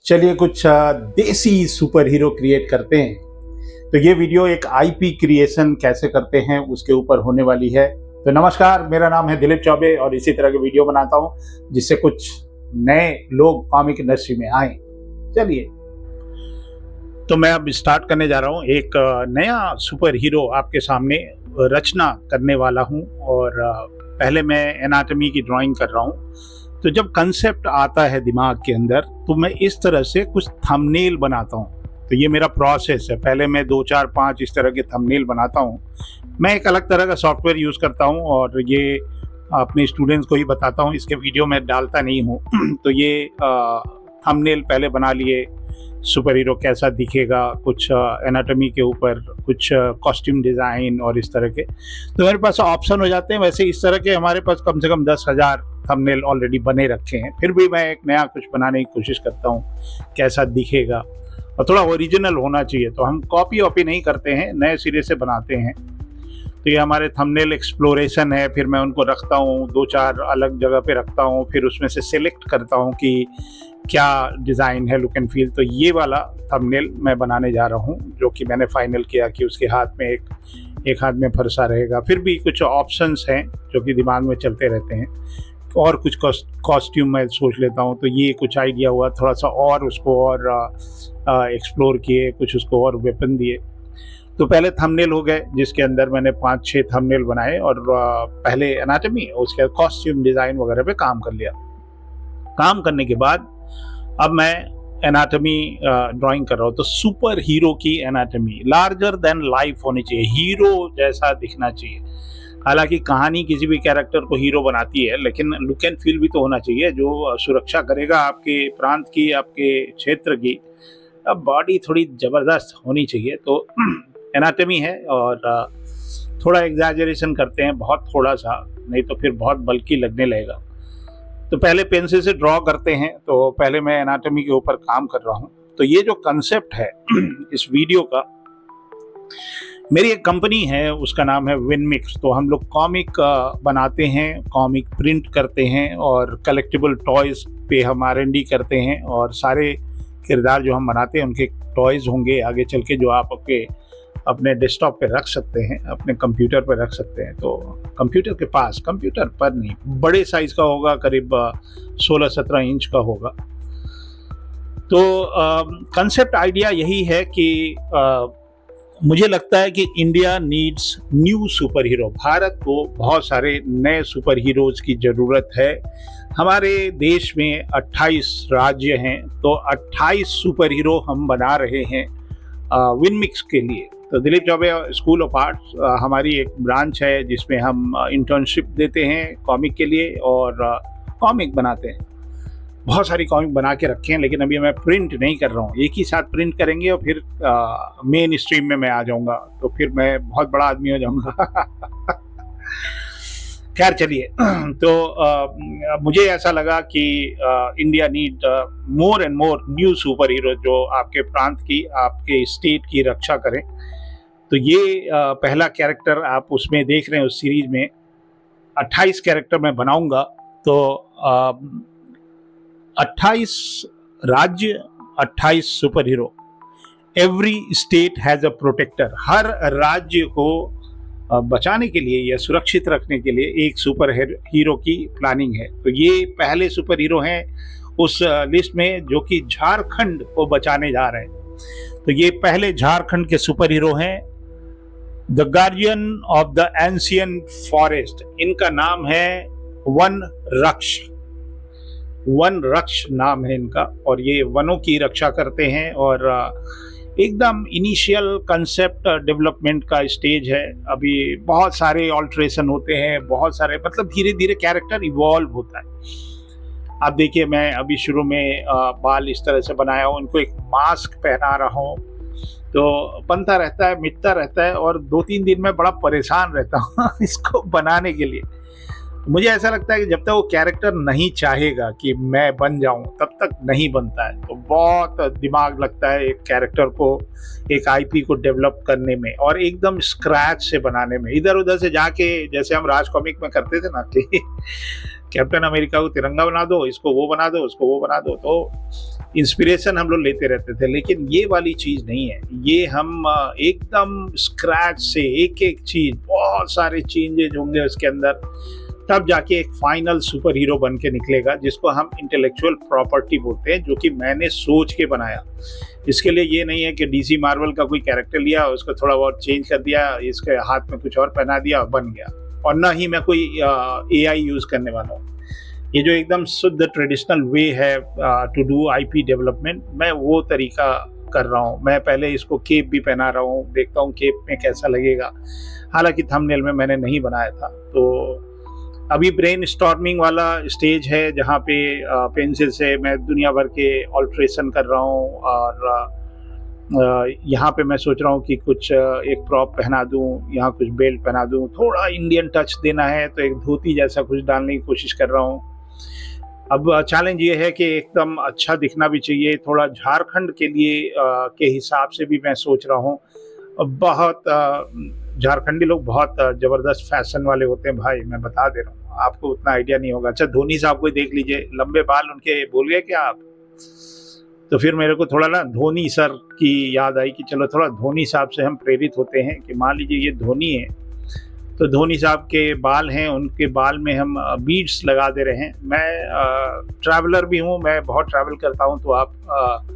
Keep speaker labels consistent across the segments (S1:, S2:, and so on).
S1: चलिए कुछ देसी सुपर हीरो क्रिएट करते हैं। तो ये वीडियो एक आईपी क्रिएशन कैसे करते हैं उसके ऊपर होने वाली है। तो नमस्कार, मेरा नाम है दिलीप चौबे और इसी तरह के वीडियो बनाता हूँ जिससे कुछ नए लोग कॉमिक इंडस्ट्री में आए। चलिए, तो मैं अब स्टार्ट करने जा रहा हूँ। एक नया सुपर हीरो आपके सामने रचना करने वाला हूँ और पहले मैं एनाटॉमी की ड्राइंग कर रहा हूँ। तो जब कंसेप्ट आता है दिमाग के अंदर तो मैं इस तरह से कुछ थंबनेल बनाता हूँ। तो ये मेरा प्रोसेस है। पहले मैं 2, 4, 5 इस तरह के थंबनेल बनाता हूँ। मैं एक अलग तरह का सॉफ्टवेयर यूज़ करता हूँ और ये अपने स्टूडेंट्स को ही बताता हूँ, इसके वीडियो में डालता नहीं हूँ। तो ये थंबनेल पहले बना लिए, सुपर हीरो कैसा दिखेगा, कुछ एनाटॉमी के ऊपर, कुछ कॉस्ट्यूम डिज़ाइन और इस तरह के। तो मेरे पास ऑप्शन हो जाते हैं। वैसे इस तरह के हमारे पास कम से कम 10,000 थंबनेल ऑलरेडी बने रखे हैं। फिर भी मैं एक नया कुछ बनाने की कोशिश करता हूँ, कैसा दिखेगा और थोड़ा ओरिजिनल होना चाहिए। तो हम कॉपी वॉपी नहीं करते हैं, नए सिरे से बनाते हैं। तो ये हमारे थंबनेल एक्सप्लोरेशन है। फिर मैं उनको रखता हूँ, 2-4 अलग जगह पे रखता हूँ, फिर उसमें से सिलेक्ट करता हूँ कि क्या डिज़ाइन है, लुक एंड फील। तो ये वाला थंबनेल मैं बनाने जा रहा हूँ, जो कि मैंने फाइनल किया कि उसके हाथ में एक हाथ में फरसा रहेगा। फिर भी कुछ ऑप्शंस हैं जो कि दिमाग में चलते रहते हैं और कुछ कॉस्ट्यूम मैं सोच लेता हूँ। तो ये कुछ आइडिया हुआ, थोड़ा सा और उसको और एक्सप्लोर किए, कुछ उसको और वेपन दिए। तो पहले थंबनेल हो गए जिसके अंदर मैंने 5-6 थंबनेल बनाए और पहले एनाटॉमी, उसके बाद कॉस्ट्यूम डिज़ाइन वगैरह पे काम कर लिया। काम करने के बाद अब मैं एनाटॉमी ड्राइंग कर रहा हूँ। तो सुपर हीरो की एनाटॉमी लार्जर देन लाइफ होनी चाहिए, हीरो जैसा दिखना चाहिए। हालांकि कहानी किसी भी कैरेक्टर को हीरो बनाती है, लेकिन लुक एंड फील भी तो होना चाहिए जो सुरक्षा करेगा आपके प्रांत की, आपके क्षेत्र की। अब बॉडी थोड़ी ज़बरदस्त होनी चाहिए। तो एनाटॉमी है और थोड़ा एग्जैजरेशन करते हैं, बहुत थोड़ा सा, नहीं तो फिर बहुत बल्कि लगने लगेगा। तो पहले पेंसिल से ड्रॉ करते हैं। तो पहले मैं एनाटॉमी के ऊपर काम कर रहा हूँ। तो ये जो कंसेप्ट है इस वीडियो का, मेरी एक कंपनी है, उसका नाम है विनमिक्स। तो हम लोग कॉमिक बनाते हैं, कॉमिक प्रिंट करते हैं और कलेक्टिबल टॉयज़ पे हम R&D करते हैं। और सारे किरदार जो हम बनाते हैं उनके टॉयज़ होंगे आगे चल के, जो आप अपने डेस्कटॉप पे रख सकते हैं, अपने कंप्यूटर पे रख सकते हैं। तो कंप्यूटर के पास, कंप्यूटर पर नहीं, बड़े साइज़ का होगा, करीब 16-17 इंच का होगा। तो कंसेप्ट आइडिया यही है कि मुझे लगता है कि India needs new super hero. Bharat को बहुत सारे नए सुपर हीरोज़ की ज़रूरत है। हमारे देश में 28 राज्य हैं, तो 28 सुपर हीरो हम बना रहे हैं विनमिक्स के लिए। तो Dilip Choubey school of arts हमारी एक ब्रांच है जिसमें हम इंटर्नशिप देते हैं कॉमिक के लिए और कॉमिक बनाते हैं। बहुत सारी कॉमिक बना के रखे हैं, लेकिन अभी मैं प्रिंट नहीं कर रहा हूँ। एक ही साथ प्रिंट करेंगे और फिर मेन स्ट्रीम में मैं आ जाऊँगा, तो फिर मैं बहुत बड़ा आदमी हो जाऊँगा। खैर चलिए, तो मुझे ऐसा लगा कि India need more and more new super hero जो आपके प्रांत की, आपके स्टेट की रक्षा करें। तो ये पहला कैरेक्टर आप उसमें देख रहे हैं। उस सीरीज में 28 कैरेक्टर मैं बनाऊंगा। तो 28 राज्य, 28 super hero. Every state has a protector. हर राज्य को बचाने के लिए या सुरक्षित रखने के लिए एक सुपर हीरो की प्लानिंग है। तो ये पहले सुपर हीरो हैं उस लिस्ट में जो कि झारखंड को बचाने जा रहे हैं। तो ये पहले झारखंड के सुपर हीरो हैं, the guardian of the ancient forest. इनका नाम है वन रक्ष। वन रक्ष नाम है इनका, और ये वनों की रक्षा करते हैं। और एकदम इनिशियल कंसेप्ट डेवलपमेंट का स्टेज है। अभी बहुत सारे ऑल्ट्रेशन होते हैं, बहुत सारे, मतलब धीरे धीरे कैरेक्टर इवॉल्व होता है। आप देखिए, मैं अभी शुरू में बाल इस तरह से बनाया हूँ, उनको एक मास्क पहना रहा हूँ। तो बनता रहता है, मिटता रहता है, और 2-3 दिन में बड़ा परेशान रहता हूँ इसको बनाने के लिए। मुझे ऐसा लगता है कि जब तक वो कैरेक्टर नहीं चाहेगा कि मैं बन जाऊं, तब तक नहीं बनता है। तो बहुत दिमाग लगता है एक कैरेक्टर को, एक आईपी को डेवलप करने में और एकदम स्क्रैच से बनाने में। इधर उधर से जाके, जैसे हम राज कॉमिक में करते थे ना कि कैप्टन अमेरिका को तिरंगा बना दो, इसको वो बना दो, उसको वो बना दो, तो इंस्पिरेशन हम लोग लेते रहते थे, लेकिन ये वाली चीज़ नहीं है। ये हम एकदम स्क्रैच से एक एक चीज़, बहुत सारे चेंजेज होंगे उसके अंदर, तब जाके एक फाइनल सुपर हीरो बन के निकलेगा, जिसको हम इंटेलेक्चुअल प्रॉपर्टी बोलते हैं, जो कि मैंने सोच के बनाया। इसके लिए ये नहीं है कि डीसी मार्वल का कोई कैरेक्टर लिया, उसको थोड़ा बहुत चेंज कर दिया, इसके हाथ में कुछ और पहना दिया और बन गया। और ना ही मैं कोई AI यूज़ करने वाला हूँ। ये जो एकदम शुद्ध ट्रेडिशनल वे है टू डू IP डेवलपमेंट, मैं वो तरीका कर रहा हूँ। मैं पहले इसको केप भी पहना रहा हूँ, देखता हूँ केप में कैसा लगेगा। हालांकि थंबनेल में मैंने नहीं बनाया था। तो अभी ब्रेन स्टॉर्मिंग वाला स्टेज है, जहाँ पे पेंसिल से मैं दुनिया भर के ऑल्ट्रेशन कर रहा हूँ। और यहाँ पे मैं सोच रहा हूँ कि कुछ एक प्रॉप पहना दूँ, यहाँ कुछ बेल्ट पहना दूँ, थोड़ा इंडियन टच देना है तो एक धोती जैसा कुछ डालने की कोशिश कर रहा हूँ। अब चैलेंज ये है कि एकदम अच्छा दिखना भी चाहिए, थोड़ा झारखंड के लिए के हिसाब से भी मैं सोच रहा हूँ। बहुत झारखंडी लोग बहुत ज़बरदस्त फैशन वाले होते हैं भाई, मैं बता दे रहा हूँ, आपको उतना आइडिया नहीं होगा। अच्छा, धोनी साहब को देख लीजिए, लंबे बाल उनके, भूल गए क्या आप? तो फिर मेरे को थोड़ा ना धोनी सर की याद आई कि चलो थोड़ा धोनी साहब से हम प्रेरित होते हैं। कि मान लीजिए ये धोनी है, तो धोनी साहब के बाल हैं, उनके बाल में हम बीड्स लगा दे रहे हैं। मैं ट्रैवलर भी हूँ, मैं बहुत ट्रैवल करता हूँ। तो आप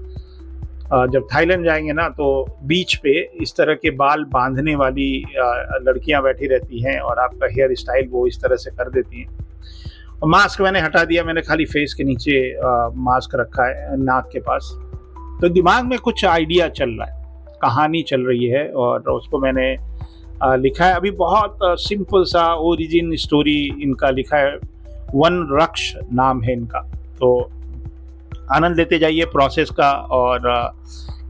S1: जब थाईलैंड जाएंगे ना, तो बीच पे इस तरह के बाल बांधने वाली लड़कियां बैठी रहती हैं और आपका हेयर स्टाइल वो इस तरह से कर देती हैं। और मास्क मैंने हटा दिया, मैंने खाली फेस के नीचे मास्क रखा है, नाक के पास। तो दिमाग में कुछ आइडिया चल रहा है, कहानी चल रही है, और उसको मैंने लिखा है। अभी बहुत सिंपल सा ओरिजिन स्टोरी इनका लिखा है। वन रक्ष नाम है इनका। तो आनंद लेते जाइए प्रोसेस का, और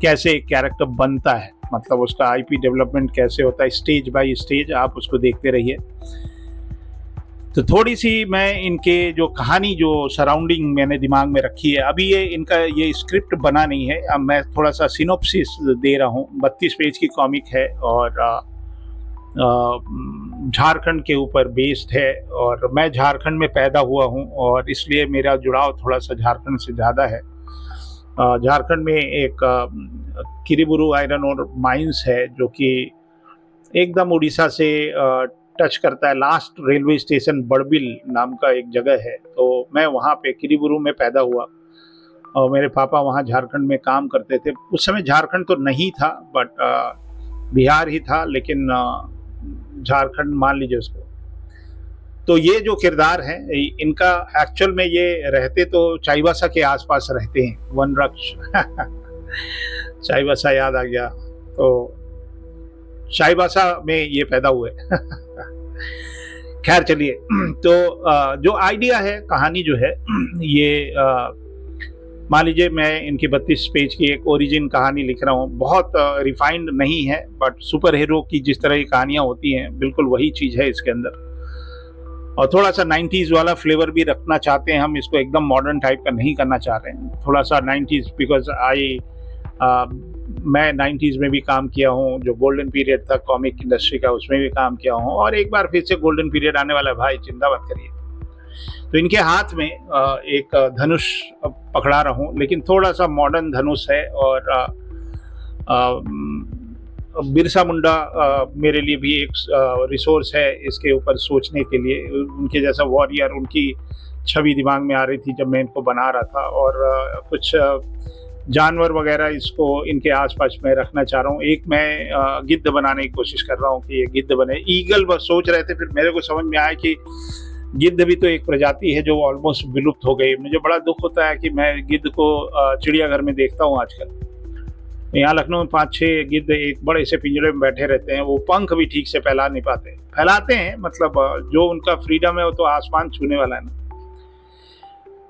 S1: कैसे कैरेक्टर बनता है, मतलब उसका IP डेवलपमेंट कैसे होता है स्टेज बाय स्टेज, आप उसको देखते रहिए। तो थोड़ी सी मैं इनके जो कहानी, जो सराउंडिंग मैंने दिमाग में रखी है, अभी ये स्क्रिप्ट बना नहीं है। अब मैं थोड़ा सा सिनोप्सिस दे रहा हूँ। 32 पेज की कॉमिक है और झारखंड के ऊपर बेस्ड है, और मैं झारखंड में पैदा हुआ हूँ और इसलिए मेरा जुड़ाव थोड़ा सा झारखंड से ज़्यादा है। झारखंड में एक किरीबुरु आयरन और माइंस है, जो कि एकदम उड़ीसा से टच करता है। लास्ट रेलवे स्टेशन बड़बिल नाम का एक जगह है, तो मैं वहाँ पे किरीबुरु में पैदा हुआ और मेरे पापा वहाँ झारखंड में काम करते थे। उस समय झारखंड तो नहीं था, बट बिहार ही था, लेकिन झारखंड मान लीजिए उसको। तो ये जो किरदार हैं, इनका एक्चुअल में ये रहते तो चाईबासा के आसपास रहते हैं, वन रक्ष। चाईबासा याद आ गया, तो चाईबासा में ये पैदा हुए। खैर चलिए, तो जो आइडिया है, कहानी जो है, ये मान लीजिए मैं इनकी 32 पेज की एक ओरिजिन कहानी लिख रहा हूँ। बहुत रिफाइंड नहीं है, बट सुपर हीरो की जिस तरह की कहानियाँ होती हैं, बिल्कुल वही चीज़ है इसके अंदर। और थोड़ा सा 90s वाला फ्लेवर भी रखना चाहते हैं हम, इसको एकदम मॉडर्न टाइप का नहीं करना चाह रहे हैं। थोड़ा सा 90s, बिकॉज मैं 90s में भी काम किया हूँ, जो गोल्डन पीरियड था कॉमिक इंडस्ट्री का, उसमें भी काम किया हूँ, और एक बार फिर से गोल्डन पीरियड आने वाला है भाई, चिंता मत करिए। तो इनके हाथ में एक धनुष पकड़ा रहा हूँ, लेकिन थोड़ा सा मॉडर्न धनुष है, और बिरसा मुंडा मेरे लिए भी एक रिसोर्स है इसके ऊपर सोचने के लिए। उनके जैसा वॉरियर, उनकी छवि दिमाग में आ रही थी जब मैं इनको बना रहा था, और कुछ जानवर वगैरह इसको इनके आसपास में रखना चाह रहा हूँ। एक मैं गिद्ध बनाने की कोशिश कर रहा हूँ कि ये गिद्ध बने। ईगल बस सोच रहे थे, फिर मेरे को समझ में आया कि गिद्ध भी तो एक प्रजाति है जो ऑलमोस्ट विलुप्त हो गई। मुझे बड़ा दुख होता है कि मैं गिद्ध को चिड़ियाघर में देखता हूँ आजकल। यहाँ लखनऊ में 5-6 गिद्ध एक बड़े से पिंजरे में बैठे रहते हैं, वो पंख भी ठीक से फैला नहीं पाते। फैलाते हैं, मतलब जो उनका फ्रीडम है वो तो आसमान छूने वाला है ना।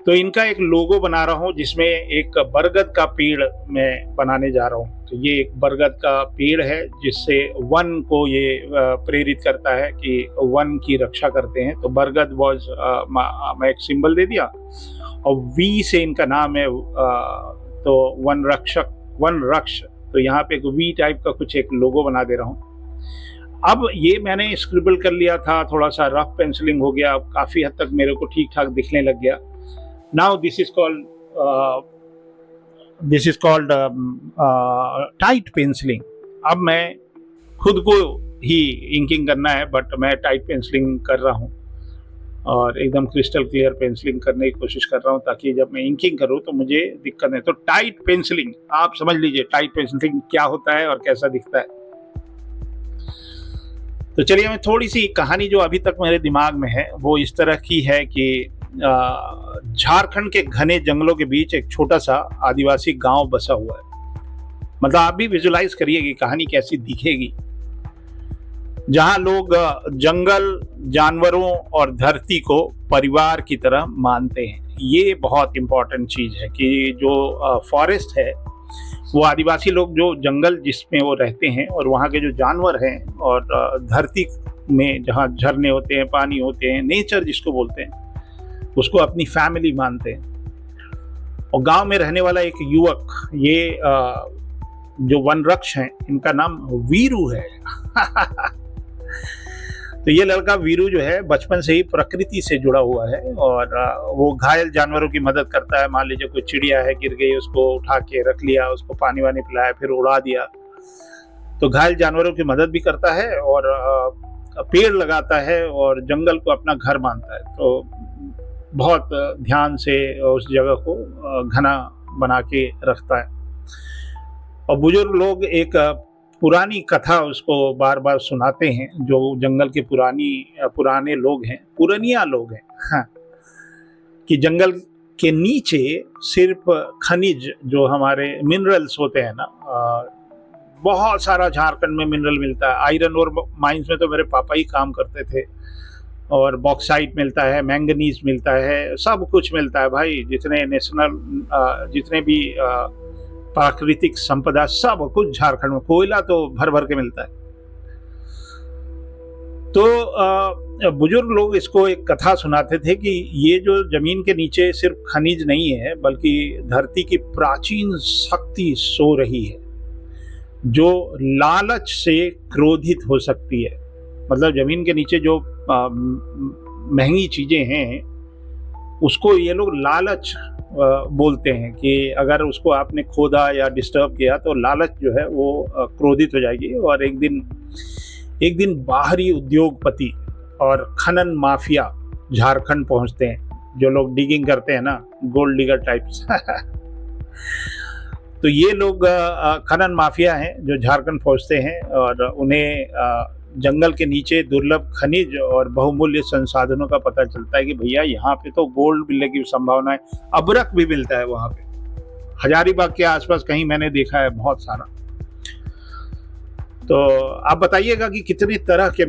S1: तो इनका एक लोगो बना रहा हूँ, जिसमें एक बरगद का पेड़ मैं बनाने जा रहा हूँ। तो ये एक बरगद का पेड़ है, जिससे वन को ये प्रेरित करता है कि वन की रक्षा करते हैं। तो बरगद वॉज, मैं एक सिंबल दे दिया, और वी से इनका नाम है, तो वन रक्षक, वन रक्ष। तो यहाँ पे एक वी टाइप का कुछ एक लोगो बना दे रहा हूँ। अब ये मैंने स्क्रिबल कर लिया था, थोड़ा सा रफ पेंसिलिंग हो गया, अब काफ़ी हद तक मेरे को ठीक ठाक दिखने लग गया। Now this is called this is called tight pencilling. अब मैं खुद को ही इंकिंग करना है, बट मैं टाइट पेंसिलिंग कर रहा हूँ और एकदम क्रिस्टल क्लियर पेंसिलिंग करने की कोशिश कर रहा हूँ, ताकि जब मैं इंकिंग करूँ तो मुझे दिक्कत नहीं। तो टाइट पेंसिलिंग, आप समझ लीजिए टाइट पेंसिलिंग क्या होता है और कैसा दिखता है। तो चलिए, मैं थोड़ी सी कहानी जो अभी तक मेरे दिमाग में है वो इस तरह की है कि झारखंड के घने जंगलों के बीच एक छोटा सा आदिवासी गांव बसा हुआ है। मतलब आप भी विजुलाइज करिए कि कहानी कैसी दिखेगी, जहां लोग जंगल, जानवरों और धरती को परिवार की तरह मानते हैं। ये बहुत इंपॉर्टेंट चीज है कि जो फॉरेस्ट है, वो आदिवासी लोग जो जंगल जिसमें वो रहते हैं और वहाँ के जो जानवर हैं और धरती में जहाँ झरने होते हैं, पानी होते हैं, नेचर जिसको बोलते हैं, उसको अपनी फैमिली मानते हैं। और गांव में रहने वाला एक युवक, ये जो वनरक्ष हैं, इनका नाम वीरू है। तो ये लड़का वीरू जो है बचपन से ही प्रकृति से जुड़ा हुआ है और वो घायल जानवरों की मदद करता है। मान लीजिए कोई चिड़िया है, गिर गई, उसको उठा के रख लिया, उसको पानी वानी पिलाया, फिर उड़ा दिया। तो घायल जानवरों की मदद भी करता है और पेड़ लगाता है और जंगल को अपना घर मानता है। तो बहुत ध्यान से उस जगह को घना बना के रखता है। और बुजुर्ग लोग एक पुरानी कथा उसको बार बार सुनाते हैं, जो जंगल के पुराने लोग हैं, पुरानिया लोग हैं, हाँ, कि जंगल के नीचे सिर्फ खनिज, जो हमारे मिनरल्स होते हैं ना, बहुत सारा झारखंड में मिनरल मिलता है। आयरन और माइंस में तो मेरे पापा ही काम करते थे, और बॉक्साइट मिलता है, मैंगनीज मिलता है, सब कुछ मिलता है भाई। जितने भी प्राकृतिक संपदा, सब कुछ झारखंड में। कोयला तो भर भर के मिलता है। तो बुजुर्ग लोग इसको एक कथा सुनाते थे कि ये जो जमीन के नीचे सिर्फ खनिज नहीं है, बल्कि धरती की प्राचीन शक्ति सो रही है, जो लालच से क्रोधित हो सकती है। मतलब जमीन के नीचे जो महंगी चीजें हैं, उसको ये लोग लालच बोलते हैं कि अगर उसको आपने खोदा या डिस्टर्ब किया तो लालच जो है वो क्रोधित हो जाएगी। और एक दिन बाहरी उद्योगपति और खनन माफिया झारखंड पहुंचते हैं, जो लोग डिगिंग करते हैं ना, गोल्ड डिगर टाइप्स। तो ये लोग खनन माफिया हैं जो झारखंड पहुंचते हैं और उन्हें जंगल के नीचे दुर्लभ खनिज और बहुमूल्य संसाधनों का पता चलता है कि भैया यहाँ पे तो गोल्ड मिलने की संभावना है। अबरक भी मिलता है वहाँ पे, हजारीबाग के आसपास कहीं मैंने देखा है बहुत सारा। तो आप बताइएगा कि कितने तरह के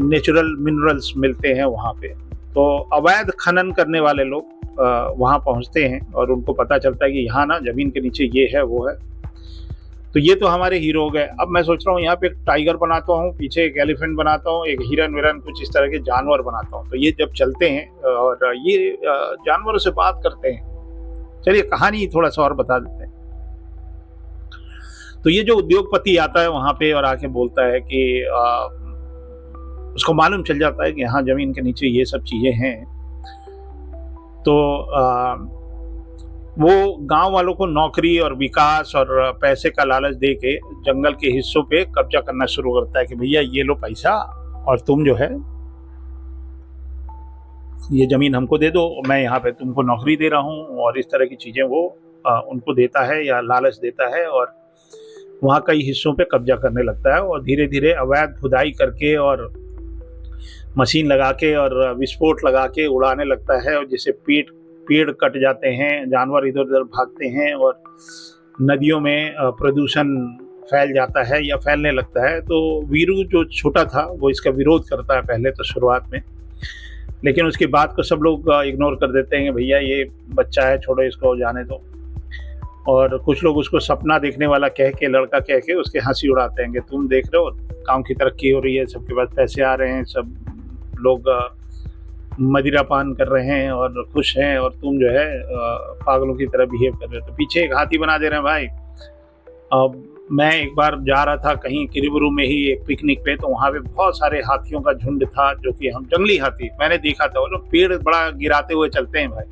S1: नेचुरल मिनरल्स मिलते हैं वहाँ पे। तो अवैध खनन करने वाले लोग वहाँ पहुँचते हैं और उनको पता चलता है कि यहाँ ना जमीन के नीचे ये है वो है। तो ये तो हमारे हीरो हो गए। अब मैं सोच रहा हूँ यहाँ पे एक टाइगर बनाता हूँ, पीछे एक एलिफेंट बनाता हूँ, एक हिरन विरन, कुछ इस तरह के जानवर बनाता हूँ। तो ये जब चलते हैं और ये जानवरों से बात करते हैं। चलिए कहानी थोड़ा सा और बता देते हैं। तो ये जो उद्योगपति आता है वहाँ पे और आके बोलता है कि उसको मालूम चल जाता है कि यहाँ जमीन के नीचे ये सब चीजें हैं। तो वो गांव वालों को नौकरी और विकास और पैसे का लालच दे के जंगल के हिस्सों पे कब्जा करना शुरू करता है कि भैया ये लो पैसा और तुम जो है ये जमीन हमको दे दो, मैं यहाँ पे तुमको नौकरी दे रहा हूँ, और इस तरह की चीजें वो उनको देता है या लालच देता है और वहाँ कई हिस्सों पे कब्जा करने लगता है। और धीरे धीरे अवैध खुदाई करके और मशीन लगा के और विस्फोट लगा के उड़ाने लगता है, और जिससे पेड़ कट जाते हैं, जानवर इधर उधर भागते हैं और नदियों में प्रदूषण फैल जाता है या फैलने लगता है। तो वीरू जो छोटा था वो इसका विरोध करता है पहले तो शुरुआत में, लेकिन उसकी बात को सब लोग इग्नोर कर देते हैं कि भैया ये बच्चा है, छोड़ो इसको, जाने दो। और कुछ लोग उसको सपना देखने वाला कह के, लड़का कह के उसके हंसी उड़ाते हैं कि तुम देख रहे हो गाँव की तरक्की हो रही है, सबके पास पैसे आ रहे हैं, सब लोग मदिरा पान कर रहे हैं और खुश हैं, और तुम जो है पागलों की तरह बिहेव कर रहे हो। तो पीछे एक हाथी बना दे रहे हैं भाई। अब मैं एक बार जा रहा था कहीं किरीबुरू में ही एक पिकनिक पे, तो वहाँ पे बहुत सारे हाथियों का झुंड था, जो कि हम जंगली हाथी मैंने देखा था। वो लोग पेड़ बड़ा गिराते हुए चलते हैं भाई।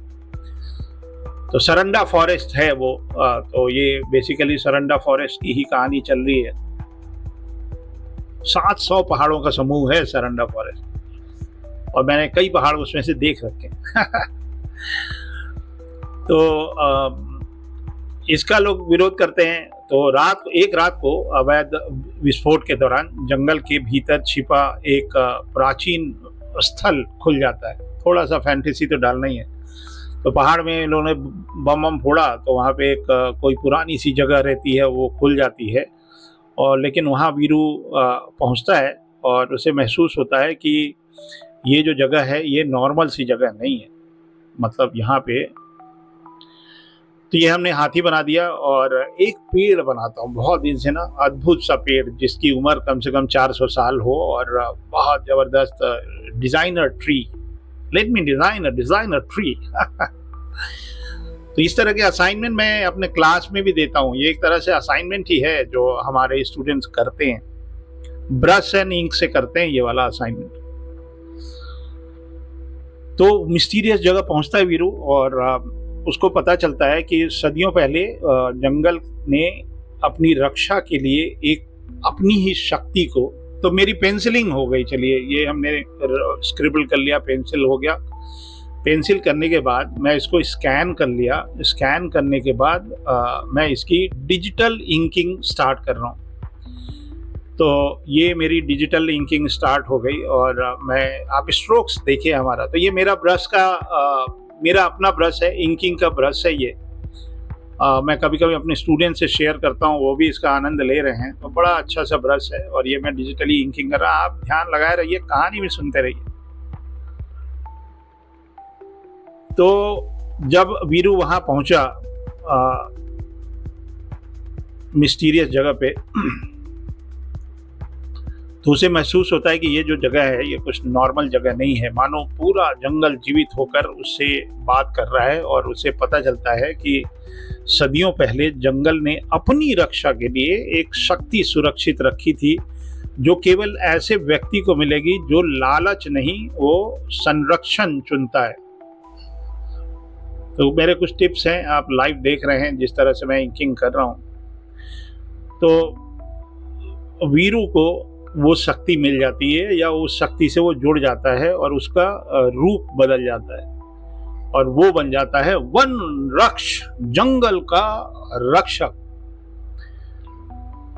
S1: तो सरंडा फॉरेस्ट है वो। तो ये बेसिकली सरंडा फॉरेस्ट की ही कहानी चल रही है। 700 पहाड़ों का समूह है सरंडा फॉरेस्ट, और मैंने कई पहाड़ उसमें से देख रखे हैं। तो इसका लोग विरोध करते हैं। तो एक रात को अवैध विस्फोट के दौरान जंगल के भीतर छिपा एक प्राचीन स्थल खुल जाता है। थोड़ा सा फैंटेसी तो डालना ही है। तो पहाड़ में इन्होंने बम फोड़ा, तो वहाँ पे एक कोई पुरानी सी जगह रहती है, वो खुल जाती है। और लेकिन वहाँ वीरू पहुँचता है और उसे महसूस होता है कि ये जो जगह है ये नॉर्मल सी जगह नहीं है। मतलब यहाँ पे तो ये हमने हाथी बना दिया, और एक पेड़ बनाता हूँ बहुत दिन से ना, अद्भुत सा पेड़ जिसकी उम्र कम से कम 400 साल हो, और बहुत ज़बरदस्त designer tree. Let me designer tree. तो इस तरह के असाइनमेंट मैं अपने क्लास में भी देता हूँ। ये एक तरह से असाइनमेंट ही है जो हमारे स्टूडेंट्स करते हैं, ब्रश एंड इंक से करते हैं ये वाला असाइनमेंट। तो मिस्टीरियस जगह पहुंचता है वीरू, और उसको पता चलता है कि सदियों पहले जंगल ने अपनी रक्षा के लिए एक अपनी ही शक्ति को, तो मेरी पेंसिलिंग हो गई। चलिए, ये हमने स्क्रिबल कर लिया, पेंसिल हो गया। पेंसिल करने के बाद मैं इसको स्कैन कर लिया। स्कैन करने के बाद मैं इसकी डिजिटल इंकिंग स्टार्ट कर रहा हूँ। तो ये मेरी डिजिटल इंकिंग स्टार्ट हो गई, और आप स्ट्रोक्स देखिए हमारा। तो ये मेरा ब्रश का मेरा अपना ब्रश है, इंकिंग का ब्रश है ये। मैं कभी कभी अपने स्टूडेंट से शेयर करता हूँ, वो भी इसका आनंद ले रहे हैं। तो बड़ा अच्छा सा ब्रश है, और ये मैं डिजिटली इंकिंग कर रहा। आप ध्यान लगाए रहिए, कहानी भी सुनते रहिए। तो जब वीरू वहाँ पहुँचा मिस्टीरियस जगह पे, तो उसे महसूस होता है कि ये जो जगह है ये कुछ नॉर्मल जगह नहीं है। मानो पूरा जंगल जीवित होकर उससे बात कर रहा है, और उसे पता चलता है कि सदियों पहले जंगल ने अपनी रक्षा के लिए एक शक्ति सुरक्षित रखी थी, जो केवल ऐसे व्यक्ति को मिलेगी जो लालच नहीं, वो संरक्षण चुनता है। तो मेरे कुछ टिप्स हैं, आप लाइव देख रहे हैं जिस तरह से मैं इंकिंग कर रहा हूँ। तो वीरू को वो शक्ति मिल जाती है, या उस शक्ति से वो जुड़ जाता है, और उसका रूप बदल जाता है, और वो बन जाता है वन रक्ष, जंगल का रक्षक।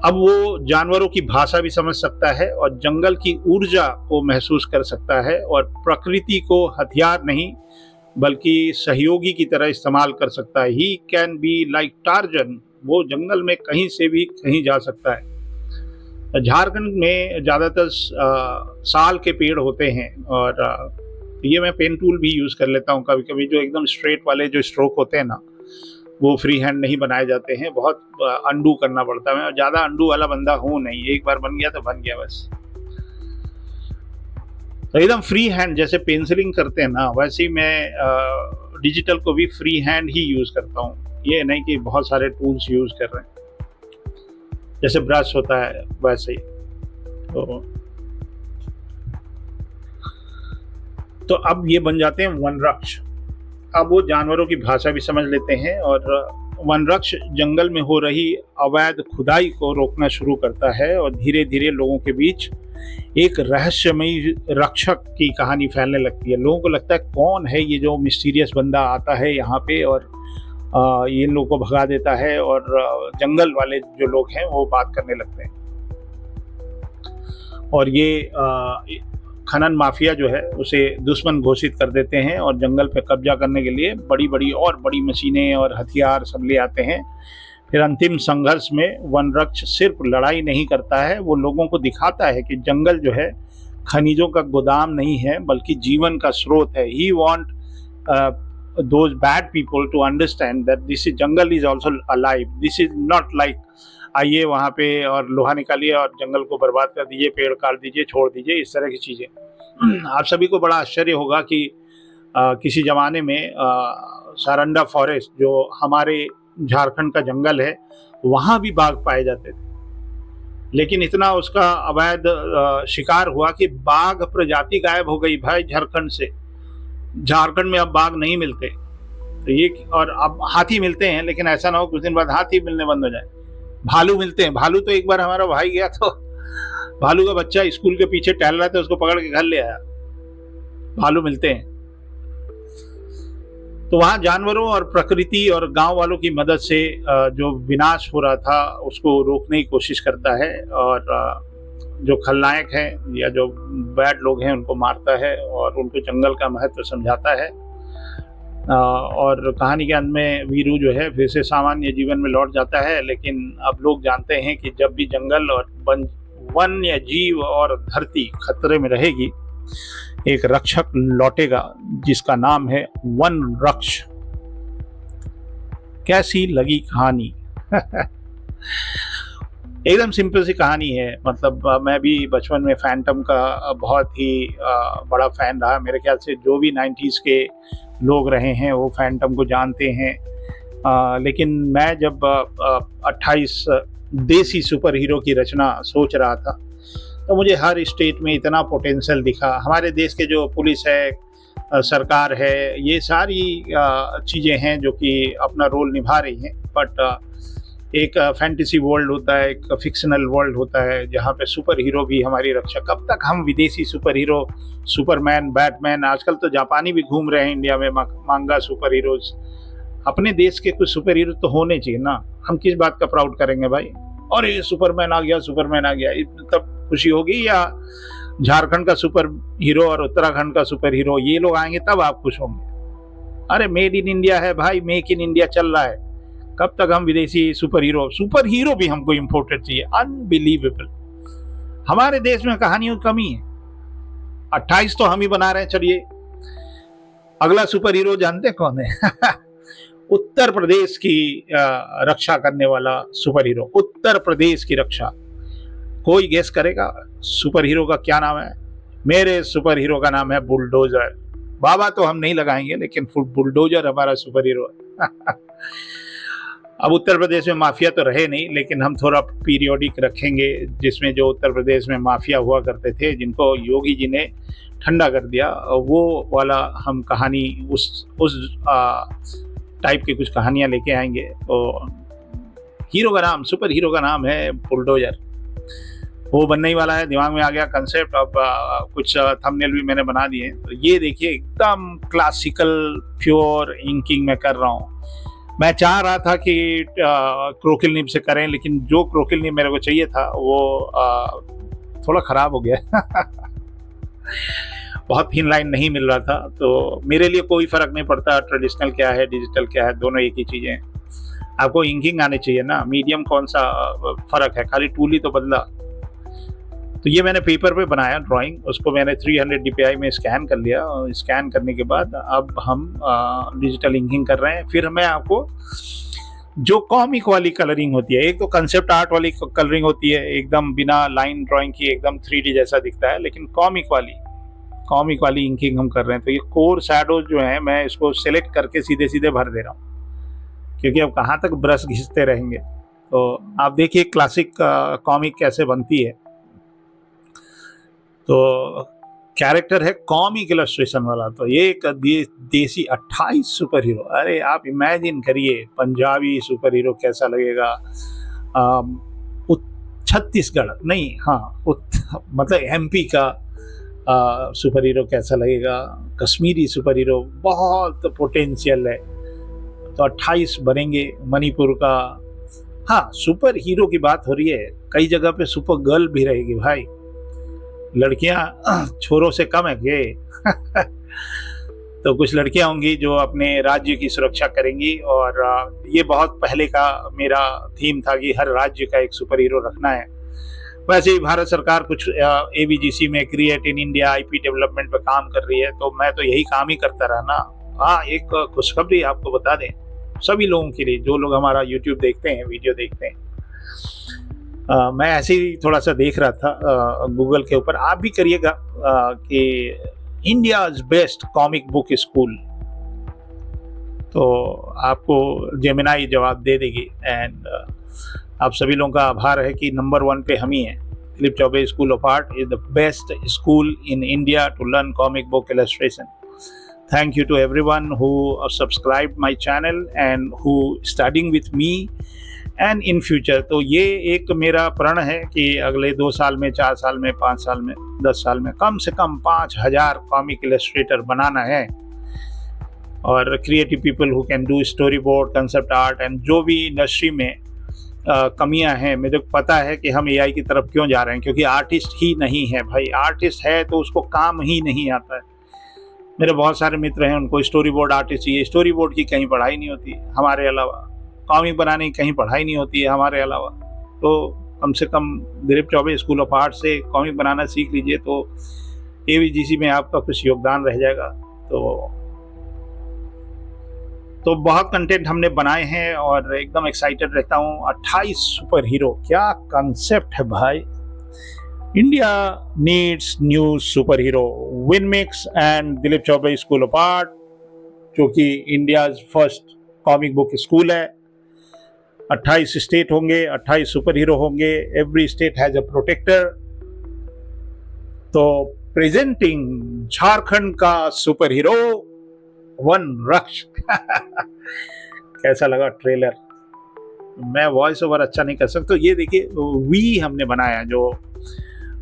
S1: अब वो जानवरों की भाषा भी समझ सकता है, और जंगल की ऊर्जा को महसूस कर सकता है, और प्रकृति को हथियार नहीं बल्कि सहयोगी की तरह इस्तेमाल कर सकता है। He can be like torsion. वो जंगल में कहीं से भी कहीं जा सकता है। झारखंड में ज़्यादातर साल के पेड़ होते हैं, और ये मैं पेन टूल भी यूज़ कर लेता हूँ कभी कभी। जो एकदम स्ट्रेट वाले जो स्ट्रोक होते हैं ना, वो फ्री हैंड नहीं बनाए जाते हैं, बहुत अंडू करना पड़ता है। मैं ज़्यादा अंडू वाला बंदा हूँ नहीं, एक बार बन गया तो बन गया बस। तो एकदम फ्री हैंड जैसे पेंसिलिंग करते हैं ना, वैसे ही मैं डिजिटल को भी फ्री हैंड ही यूज़ करता हूँ। ये नहीं कि बहुत सारे टूल्स यूज़ कर रहे हैं, जैसे ब्रश होता है वैसे ही। तो अब ये बन जाते हैं वनरक्ष। अब वो जानवरों की भाषा भी समझ लेते हैं, और वनरक्ष जंगल में हो रही अवैध खुदाई को रोकना शुरू करता है, और धीरे धीरे लोगों के बीच एक रहस्यमयी रक्षक की कहानी फैलने लगती है। लोगों को लगता है कौन है ये जो मिस्टीरियस बंदा आता है यहाँ पे, और ये लोगों को भगा देता है, और जंगल वाले जो लोग हैं वो बात करने लगते हैं। और ये खनन माफिया जो है उसे दुश्मन घोषित कर देते हैं, और जंगल पे कब्जा करने के लिए बड़ी बड़ी मशीनें और हथियार सब ले आते हैं। फिर अंतिम संघर्ष में वनरक्ष सिर्फ लड़ाई नहीं करता है, वो लोगों को दिखाता है कि जंगल जो है खनिजों का गोदाम नहीं है बल्कि जीवन का स्रोत है। He want those bad people to understand that this is jungle is also alive. This is not like आइए वहाँ पे और लोहा निकालिए और जंगल को बर्बाद कर दीजिए, पेड़ काट दीजिए, छोड़ दीजिए, इस तरह की चीज़ें। आप सभी को बड़ा आश्चर्य होगा कि किसी ज़माने में सारंडा फॉरेस्ट जो हमारे झारखंड का जंगल है, वहाँ भी बाघ पाए जाते थे, लेकिन इतना उसका अवैध शिकार हुआ कि बाघ प्रजाति गायब हो गई भाई झारखंड से। झारखंड में अब बाघ नहीं मिलते। तो ये, और अब हाथी मिलते हैं, लेकिन ऐसा ना हो कुछ दिन बाद हाथी मिलने बंद हो जाए। भालू मिलते हैं, भालू तो एक बार हमारा भाई गया तो भालू का बच्चा स्कूल के पीछे टहल रहा था, उसको पकड़ के घर ले आया। भालू मिलते हैं। तो वहां जानवरों और प्रकृति और गांव वालों की मदद से जो विनाश हो रहा था उसको रोकने की कोशिश करता है, और जो खलनायक है या जो बैड लोग हैं उनको मारता है और उनको जंगल का महत्व समझाता है। और कहानी के अंत में वीरू जो है फिर से सामान्य जीवन में लौट जाता है। लेकिन अब लोग जानते हैं कि जब भी जंगल और वन्य जीव और धरती खतरे में रहेगी, एक रक्षक लौटेगा जिसका नाम है वन रक्ष। कैसी लगी कहानी? एकदम सिंपल सी कहानी है। मतलब मैं भी बचपन में फैंटम का बहुत ही बड़ा फैन रहा। मेरे ख्याल से जो भी 90s के लोग रहे हैं वो फैंटम को जानते हैं। लेकिन मैं जब 28 देसी सुपर हीरो की रचना सोच रहा था तो मुझे हर स्टेट में इतना पोटेंशियल दिखा। हमारे देश के जो पुलिस है, सरकार है, ये सारी चीज़ें हैं जो कि अपना रोल निभा रही हैं। बट एक फैंटेसी वर्ल्ड होता है, एक फिक्शनल वर्ल्ड होता है जहाँ पे सुपर हीरो भी हमारी रक्षा। कब तक हम विदेशी सुपर हीरो, सुपरमैन, बैटमैन, आजकल तो जापानी भी घूम रहे हैं इंडिया में मांगा सुपर हीरोज। अपने देश के कुछ सुपर हीरो तो होने चाहिए ना। हम किस बात का प्राउड करेंगे भाई? और ये सुपरमैन आ गया, सुपरमैन आ गया, तब खुशी होगी? या झारखंड का सुपर हीरो और उत्तराखंड का सुपर हीरो ये लोग आएंगे तब आप खुश होंगे? अरे मेड इन इंडिया है भाई, मेक इन इंडिया चल रहा है। कब तक हम विदेशी सुपर हीरो भी हमको इम्पोर्टेड चाहिए? अनबिलीवेबल। हमारे देश में कहानियों की कमी है। 28 तो हम ही बना रहे हैं। चलिए अगला सुपर हीरो जानते हैं कौन है? उत्तर प्रदेश की रक्षा करने वाला सुपर हीरो। उत्तर प्रदेश की रक्षा। कोई गेस करेगा सुपर हीरो का क्या नाम है? मेरे सुपर हीरो का नाम है बुलडोजर। बाबा तो हम नहीं लगाएंगे, लेकिन बुलडोजर हमारा सुपर हीरो है। अब उत्तर प्रदेश में माफिया तो रहे नहीं, लेकिन हम थोड़ा पीरियोडिक रखेंगे जिसमें जो उत्तर प्रदेश में माफिया हुआ करते थे, जिनको योगी जी ने ठंडा कर दिया, वो वाला हम कहानी उस टाइप की कुछ कहानियां लेके आएंगे। तो हीरो का नाम, सुपर हीरो का नाम है बुलडोजर। वो बनने ही वाला है। दिमाग में आ गया कंसेप्ट। अब कुछ थंबनेल भी मैंने बना दिए। तो ये देखिए एकदम क्लासिकल प्योर इंकिंग में कर रहा हूँ। मैं चाह रहा था कि क्रोकिल निब से करें, लेकिन जो क्रोकिल निब मेरे को चाहिए था वो थोड़ा ख़राब हो गया। बहुत थिन लाइन नहीं मिल रहा था। तो मेरे लिए कोई फ़र्क नहीं पड़ता ट्रेडिशनल क्या है, डिजिटल क्या है, दोनों एक ही चीज़ें हैं। आपको इंकिंग आनी चाहिए ना, मीडियम कौन सा फ़र्क है, खाली टूल ही तो बदला। तो ये मैंने पेपर पे बनाया ड्राइंग, उसको मैंने 300 DPI में स्कैन कर लिया। स्कैन करने के बाद अब हम डिजिटल इंकिंग कर रहे हैं। फिर मैं आपको जो कॉमिक वाली कलरिंग होती है, एक तो कंसेप्ट आर्ट वाली कलरिंग होती है एकदम बिना लाइन ड्राइंग की, एकदम 3D जैसा दिखता है, लेकिन कॉमिक वाली इंकिंग हम कर रहे हैं। तो ये कोर शैडोज जो है मैं इसको सिलेक्ट करके सीधे सीधे भर दे रहा हूँ, क्योंकि अब कहाँ तक ब्रश घिसते रहेंगे। तो आप देखिए क्लासिक कॉमिक कैसे बनती है। तो कैरेक्टर है कॉमिक इलस्ट्रेशन वाला। तो ये एक देसी 28 सुपर हीरो। अरे आप इमेजिन करिए पंजाबी सुपर हीरो कैसा लगेगा, छत्तीसगढ़ नहीं, हाँ मतलब MP का सुपर हीरो कैसा लगेगा, कश्मीरी सुपर हीरो, बहुत पोटेंशियल है। तो 28 बनेंगे। मणिपुर का, हाँ सुपर हीरो की बात हो रही है, कई जगह पे सुपर गर्ल भी रहेगी भाई। लड़कियां छोरों से कम है ये। तो कुछ लड़कियां होंगी जो अपने राज्य की सुरक्षा करेंगी। और ये बहुत पहले का मेरा थीम था कि हर राज्य का एक सुपर हीरो रखना है। वैसे ही भारत सरकार कुछ ABGC में create in India IP development पे काम कर रही है, तो मैं तो यही काम ही करता रहा ना। हाँ, एक खुशखबरी आपको बता दें सभी लोगों के लिए जो लोग हमारा YouTube देखते हैं, वीडियो देखते हैं। मैं ऐसे ही थोड़ा सा देख रहा था गूगल के ऊपर, आप भी करिएगा कि India's best comic book school, तो आपको जेमिनाई जवाब दे देगी। एंड आप सभी लोगों का आभार है कि नंबर 1 पे हम ही हैं। Dilip Choubey school of art is the best school in India to learn comic book illustration. Thank you to everyone who subscribed my channel and who studying with me and in future. तो ये एक मेरा प्रण है कि अगले 2 साल में, 4 साल में, 5 साल में, 10 साल में कम से कम 5000 कॉमिक इलस्ट्रेटर बनाना है और creative people who can do story board, concept art and जो भी इंडस्ट्री में कमियां हैं। मुझे पता है कि हम एआई की तरफ क्यों जा रहे हैं, क्योंकि आर्टिस्ट ही नहीं है भाई। आर्टिस्ट है तो उसको काम ही नहीं आता है। मेरे बहुत सारे मित्र हैं, उनको स्टोरी बोर्ड आर्टिस्ट चाहिए। स्टोरी बोर्ड की कहीं पढ़ाई नहीं होती हमारे अलावा, कॉमिक बनाने की कहीं पढ़ाई नहीं होती है हमारे अलावा। तो कम से कम Dilip Choubey school of art से कॉमिक बनाना सीख लीजिए, तो एवीजीसी में आपका कुछ योगदान रह जाएगा। तो बहुत कंटेंट हमने बनाए हैं और एकदम एक्साइटेड रहता हूँ। 28 सुपर हीरो, क्या कंसेप्ट है भाई। India needs new super hero. विनमिक्स and Dilip Choubey school of art, जो कि India first comic book school है। 28 स्टेट होंगे, 28 सुपर हीरो होंगे। Every state has a protector. तो प्रेजेंटिंग झारखंड का सुपर हीरो वन रक्ष। कैसा लगा ट्रेलर? मैं वॉइस ओवर अच्छा नहीं कर सकता। तो ये देखिए वी हमने बनाया, जो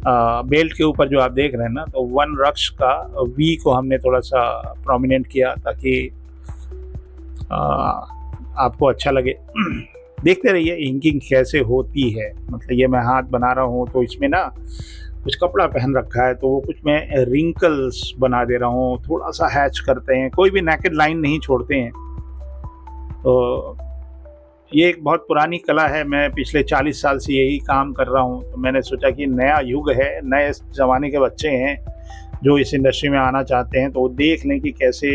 S1: बेल्ट के ऊपर जो आप देख रहे हैं ना, तो वन रक्ष का वी को हमने थोड़ा सा प्रोमिनेंट किया ताकि आपको अच्छा लगे। देखते रहिए इंकिंग कैसे होती है। मतलब ये मैं हाथ बना रहा हूँ तो इसमें ना कुछ कपड़ा पहन रखा है, तो वो कुछ मैं रिंकल्स बना दे रहा हूँ। थोड़ा सा हैच करते हैं, कोई भी नेकेड लाइन नहीं छोड़ते हैं। तो ये एक बहुत पुरानी कला है। मैं पिछले 40 साल से यही काम कर रहा हूँ। तो मैंने सोचा कि नया युग है, नए ज़माने के बच्चे हैं जो इस इंडस्ट्री में आना चाहते हैं, तो वो देख लें कि कैसे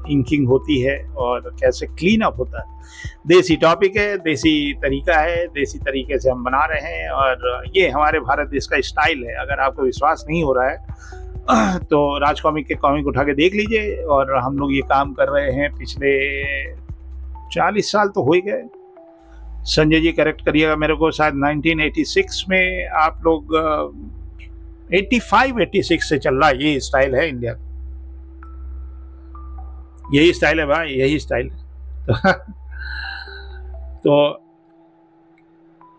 S1: इंकिंग होती है और कैसे क्लीन अप होता है। देसी टॉपिक है, देसी तरीका है, देसी तरीके से हम बना रहे हैं और ये हमारे भारत देश का स्टाइल है। अगर आपको विश्वास नहीं हो रहा है तो राज कॉमिक के कॉमिक उठा के देख लीजिए। और हम लोग ये काम कर रहे हैं पिछले 40 साल तो हो ही गए। संजय जी करेक्ट करिएगा मेरे को, शायद 1986 में आप लोग 85-86 से चल रहा है ये स्टाइल है इंडिया। यही स्टाइल है भाई, यही स्टाइल है। तो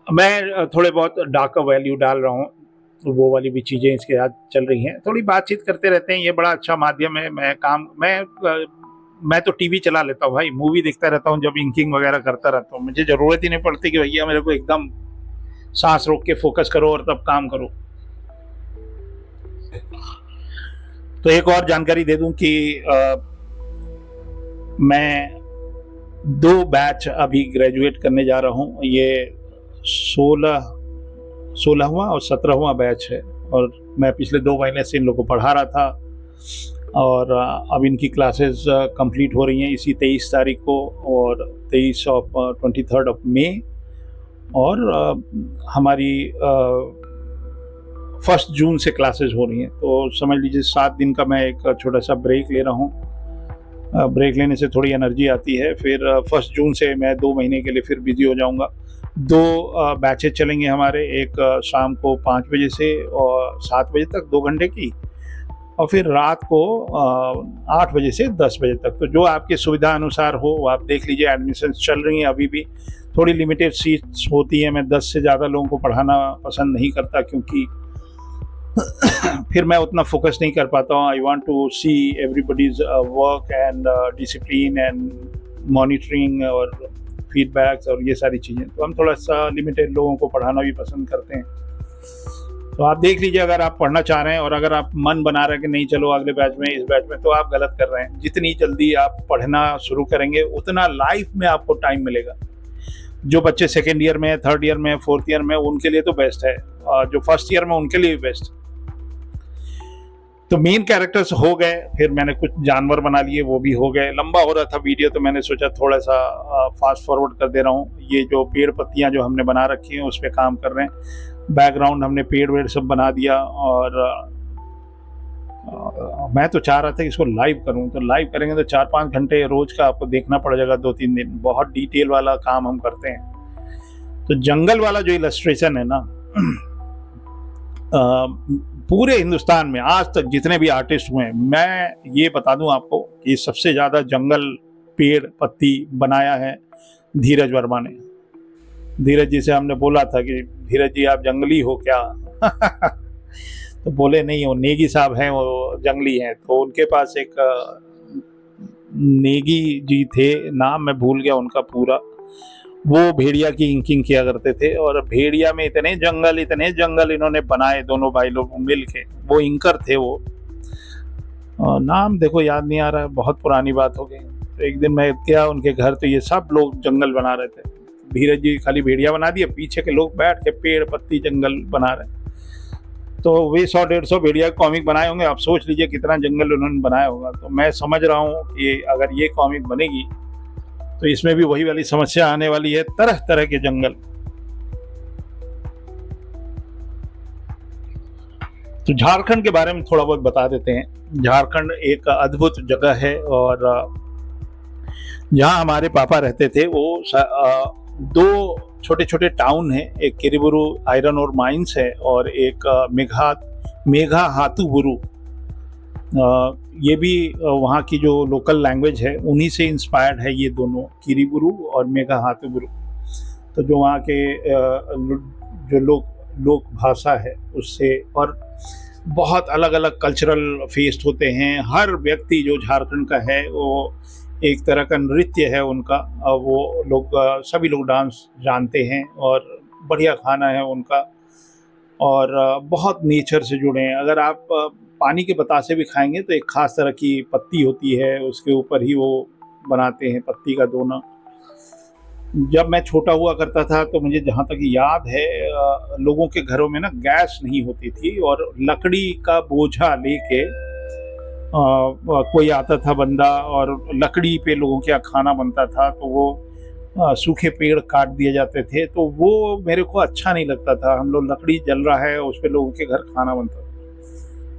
S1: मैं थोड़े बहुत डार्क वैल्यू डाल रहा हूँ, तो वो वाली भी चीज़ें इसके साथ चल रही हैं। थोड़ी बातचीत करते रहते हैं, ये बड़ा अच्छा माध्यम है। मैं तो टीवी चला लेता हूँ भाई, मूवी देखता रहता हूँ जब इंकिंग वगैरह करता रहता हूँ। मुझे ज़रूरत ही नहीं पड़ती कि भैया मेरे को एकदम सांस रोक के फोकस करो और तब काम करो। तो एक और जानकारी दे दूं कि मैं 2 बैच अभी ग्रेजुएट करने जा रहा हूं। ये 16वां और 17वां बैच है और मैं पिछले 2 महीने से इन लोगों को पढ़ा रहा था और अब इनकी क्लासेस कंप्लीट हो रही हैं इसी 23 तारीख को और 23 मई। और हमारी 1 जून से क्लासेस हो रही हैं। तो समझ लीजिए 7 दिन का मैं एक छोटा सा ब्रेक ले रहा हूँ। ब्रेक लेने से थोड़ी एनर्जी आती है। फिर 1 जून से मैं 2 महीने के लिए फिर बिजी हो जाऊँगा। 2 बैचेज चलेंगे हमारे, एक शाम को 5 बजे से और 7 बजे तक 2 घंटे की, और फिर रात को 8 बजे से 10 बजे तक। तो जो आपकी सुविधा अनुसार हो वो आप देख लीजिए। एडमिशन चल रही हैं अभी भी, थोड़ी लिमिटेड सीट्स होती है। मैं 10 से ज़्यादा लोगों को पढ़ाना पसंद नहीं करता, क्योंकि फिर मैं उतना फोकस नहीं कर पाता हूँ। I want to see everybody's work and discipline and monitoring और फीडबैक्स और ये सारी चीज़ें। तो हम थोड़ा सा लिमिटेड लोगों को पढ़ाना भी पसंद करते हैं। तो आप देख लीजिए, अगर आप पढ़ना चाह रहे हैं और अगर आप मन बना रहे हैं कि नहीं चलो अगले बैच में, इस बैच में, तो आप गलत कर रहे हैं। जितनी जल्दी आप पढ़ना शुरू करेंगे उतना लाइफ में आपको टाइम मिलेगा। जो बच्चे 2nd ईयर में, 3rd ईयर में, 4th ईयर में, उनके लिए तो बेस्ट है, और जो 1st ईयर में उनके लिए भी बेस्ट। तो मेन कैरेक्टर्स हो गए, फिर मैंने कुछ जानवर बना लिए, वो भी हो गए। लंबा हो रहा था वीडियो तो मैंने सोचा थोड़ा सा फास्ट फॉरवर्ड कर दे रहा हूँ। ये जो पेड़ पत्तियाँ जो हमने बना रखी हैं उस पर काम कर रहे हैं। बैकग्राउंड हमने पेड़ वेड़ सब बना दिया और मैं तो चाह रहा था कि इसको लाइव करूं। तो लाइव करेंगे तो 4-5 घंटे रोज का आपको देखना पड़ जाएगा, 2-3 दिन। बहुत डिटेल वाला काम हम करते हैं। तो जंगल वाला जो इलस्ट्रेशन है ना, पूरे हिंदुस्तान में आज तक जितने भी आर्टिस्ट हुए हैं, मैं ये बता दूं आपको कि सबसे ज़्यादा जंगल पेड़ पत्ती बनाया है धीरज वर्मा ने। धीरज जी से हमने बोला था कि धीरज जी आप जंगली हो क्या? तो बोले नहीं, वो नेगी साहब हैं, वो जंगली हैं। तो उनके पास एक नेगी जी थे, नाम मैं भूल गया उनका पूरा, वो भेड़िया की इंकिंग किया करते थे। और भेड़िया में इतने जंगल इन्होंने बनाए, दोनों भाई लोग मिल के। वो इंकर थे वो, नाम देखो याद नहीं आ रहा है, बहुत पुरानी बात हो गई। तो एक दिन मैं गया उनके घर, तो ये सब लोग जंगल बना रहे थे। धीरज जी खाली भेड़िया बना दिए, पीछे के लोग बैठ के पेड़ पत्ती जंगल बना रहे। तो वे 100-150 भेड़िया कॉमिक बनाए होंगे। आप सोच लीजिए कितना जंगल उन्होंने बनाया होगा। तो मैं समझ रहा हूँ कि अगर ये कॉमिक बनेगी तो इसमें भी वही वाली समस्या आने वाली है, तरह तरह के जंगल। तो झारखंड के बारे में थोड़ा बहुत बता देते हैं। झारखंड एक अद्भुत जगह है, और जहाँ हमारे पापा रहते थे वो दो छोटे छोटे टाउन हैं। एक किरीबुरु आयरन और माइंस है, और एक मेघा हाथुबुरु। ये भी वहाँ की जो लोकल लैंग्वेज है उन्हीं से इंस्पायर्ड है ये दोनों, किरीबुरु और मेघा हाथुबुरु। तो जो वहाँ के जो लोक भाषा है उससे, और बहुत अलग अलग कल्चरल फेस्ट होते हैं। हर व्यक्ति जो झारखंड का है वो एक तरह का नृत्य है उनका, वो लोग सभी लोग डांस जानते हैं, और बढ़िया खाना है उनका, और बहुत नेचर से जुड़े हैं। अगर आप पानी के बतासे भी खाएंगे तो एक ख़ास तरह की पत्ती होती है, उसके ऊपर ही वो बनाते हैं पत्ती का दोना। जब मैं छोटा हुआ करता था तो मुझे जहाँ तक याद है, लोगों के घरों में ना गैस नहीं होती थी, और लकड़ी का बोझा लेके कोई आता था बंदा, और लकड़ी पे लोगों के यहाँ खाना बनता था। तो वो सूखे पेड़ काट दिए जाते थे, तो वो मेरे को अच्छा नहीं लगता था। हम लोग लकड़ी जल रहा है, उस पर लोगों के घर खाना बनता था।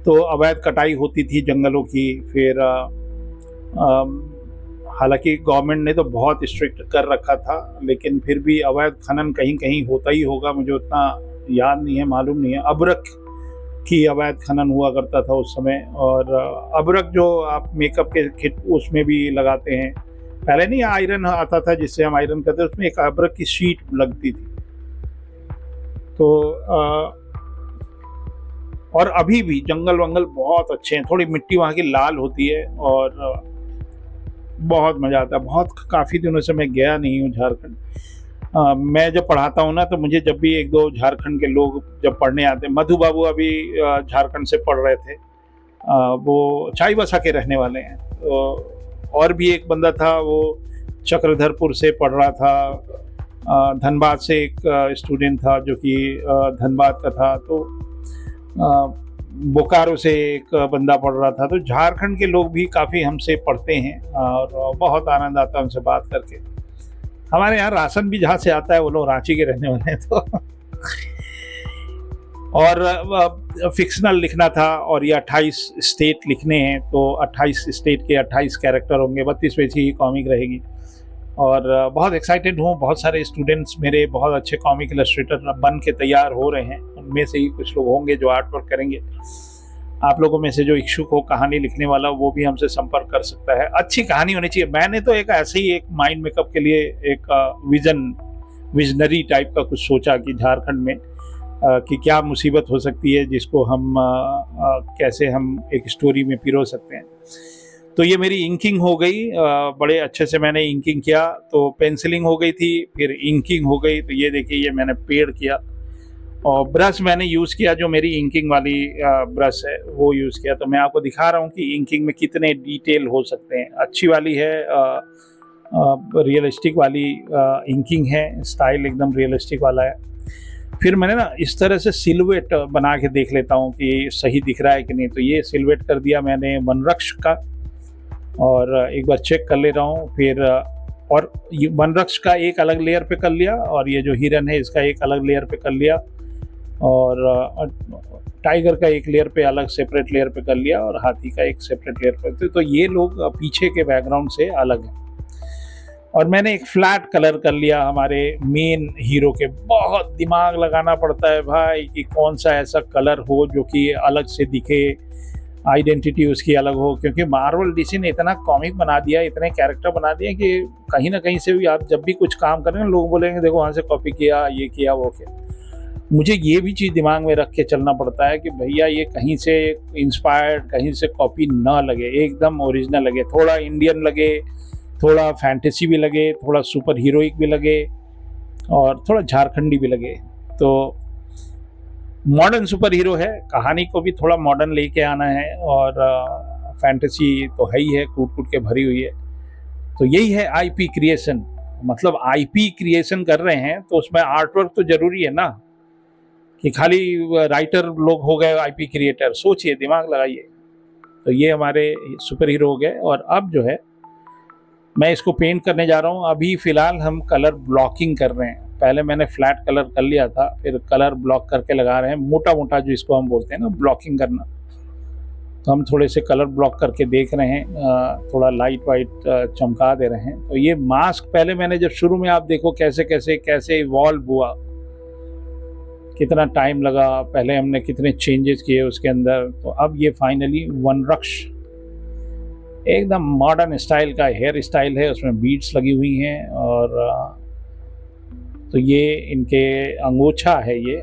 S1: तो अवैध कटाई होती थी जंगलों की। फिर हालांकि गवर्नमेंट ने तो बहुत स्ट्रिक्ट कर रखा था, लेकिन फिर भी अवैध खनन कहीं कहीं होता ही होगा, मुझे उतना याद नहीं है, मालूम नहीं है। अबरख की अवैध खनन हुआ करता था उस समय। और अबरख जो आप मेकअप के किट उसमें भी लगाते हैं, पहले नहीं आयरन आता था जिससे हम आयरन करते, उसमें एक अबरख की शीट लगती थी। तो और अभी भी जंगल वंगल बहुत अच्छे हैं। थोड़ी मिट्टी वहाँ की लाल होती है, और बहुत मज़ा आता है। बहुत काफ़ी दिनों से मैं गया नहीं हूँ झारखंड। मैं जब पढ़ाता हूँ ना, तो मुझे जब भी एक दो झारखंड के लोग जब पढ़ने आते, मधु बाबू अभी झारखंड से पढ़ रहे थे, वो चाईबासा के रहने वाले हैं। और भी एक बंदा था, वो चक्रधरपुर से पढ़ रहा था। धनबाद से एक स्टूडेंट था जो कि धनबाद का था। तो बोकारो से एक बंदा पढ़ रहा था। तो झारखंड के लोग भी काफ़ी हमसे पढ़ते हैं, और बहुत आनंद आता है उनसे बात करके। हमारे यहाँ राशन भी जहाँ से आता है वो लोग रांची के रहने वाले हैं। तो और फिक्शनल लिखना था, और ये 28 स्टेट लिखने हैं, तो 28 स्टेट के 28 कैरेक्टर होंगे, 32 पेज की कॉमिक रहेगी। और बहुत एक्साइटेड हूँ। बहुत सारे स्टूडेंट्स मेरे बहुत अच्छे कॉमिक इलस्ट्रेटर बन के तैयार हो रहे हैं। उनमें से ही कुछ लोग होंगे जो आर्ट वर्क करेंगे। आप लोगों में से जो इच्छुक हो कहानी लिखने वाला, वो भी हमसे संपर्क कर सकता है। अच्छी कहानी होनी चाहिए। मैंने तो एक ऐसे ही एक माइंड मेकअप के लिए एक विजनरी टाइप का कुछ सोचा कि झारखंड में कि क्या मुसीबत हो सकती है जिसको हम कैसे हम एक स्टोरी में पिरो सकते हैं। तो ये मेरी इंकिंग हो गई, बड़े अच्छे से मैंने इंकिंग किया। तो पेंसिलिंग हो गई थी, फिर इंकिंग हो गई। तो ये देखिए, ये मैंने पेड़ किया, और ब्रश मैंने यूज़ किया, जो मेरी इंकिंग वाली ब्रश है वो यूज़ किया। तो मैं आपको दिखा रहा हूँ कि इंकिंग में कितने डिटेल हो सकते हैं। अच्छी वाली है, रियलिस्टिक वाली इंकिंग है, स्टाइल एकदम रियलिस्टिक वाला है। फिर मैंने ना इस तरह से सिलुएट बना के देख लेता हूँ कि सही दिख रहा है कि नहीं। तो ये सिलुएट कर दिया मैंने वनरक्ष का, और एक बार चेक कर ले रहा हूँ। फिर और ये वनरक्ष का एक अलग लेयर पे कर लिया, और ये जो हिरन है इसका एक अलग लेयर पे कर लिया, और टाइगर का एक लेयर पे अलग सेपरेट लेयर पे कर लिया, और हाथी का एक सेपरेट लेयर पे। तो ये लोग पीछे के बैकग्राउंड से अलग हैं। और मैंने एक फ्लैट कलर कर लिया हमारे मेन हीरो के। बहुत दिमाग लगाना पड़ता है भाई कि कौन सा ऐसा कलर हो जो कि अलग से दिखे, आइडेंटिटी उसकी अलग हो, क्योंकि मार्वल डीसी ने इतना कॉमिक बना दिया, इतने कैरेक्टर बना दिए कि कहीं ना कहीं से भी आप जब भी कुछ काम करेंगे लोग बोलेंगे देखो वहाँ से कॉपी किया, ये किया, वो किया। मुझे ये भी चीज़ दिमाग में रख के चलना पड़ता है कि भैया ये कहीं से इंस्पायर्ड, कहीं से कॉपी ना लगे, एकदम ओरिजिनल लगे, थोड़ा इंडियन लगे, थोड़ा फैंटेसी भी लगे, थोड़ा सुपर हीरोइक भी लगे और थोड़ा झारखंडी भी लगे। तो मॉडर्न सुपर हीरो है, कहानी को भी थोड़ा मॉडर्न लेके आना है और फैंटेसी तो है ही है, कूट कूट के भरी हुई है। तो यही है आईपी क्रिएशन। मतलब आईपी क्रिएशन कर रहे हैं तो उसमें आर्टवर्क तो जरूरी है ना, कि खाली राइटर लोग हो गए आईपी क्रिएटर। सोचिए, दिमाग लगाइए। तो ये हमारे सुपर हीरो हो गए और अब जो है मैं इसको पेंट करने जा रहा हूँ। अभी फ़िलहाल हम कलर ब्लॉकिंग कर रहे हैं। पहले मैंने फ्लैट कलर कर लिया था, फिर कलर ब्लॉक करके लगा रहे हैं, मोटा मोटा जो इसको हम बोलते हैं ना ब्लॉकिंग करना। तो हम थोड़े से कलर ब्लॉक करके देख रहे हैं, थोड़ा लाइट वाइट चमका दे रहे हैं। तो ये मास्क पहले मैंने जब शुरू में, आप देखो कैसे कैसे कैसे इवॉल्व हुआ, कितना टाइम लगा, पहले हमने कितने चेंजेस किए उसके अंदर। तो अब ये फाइनली वनरक्ष एकदम मॉडर्न स्टाइल का हेयर स्टाइल है, उसमें बीड्स लगी हुई हैं। और तो ये इनके अंगोछा है, ये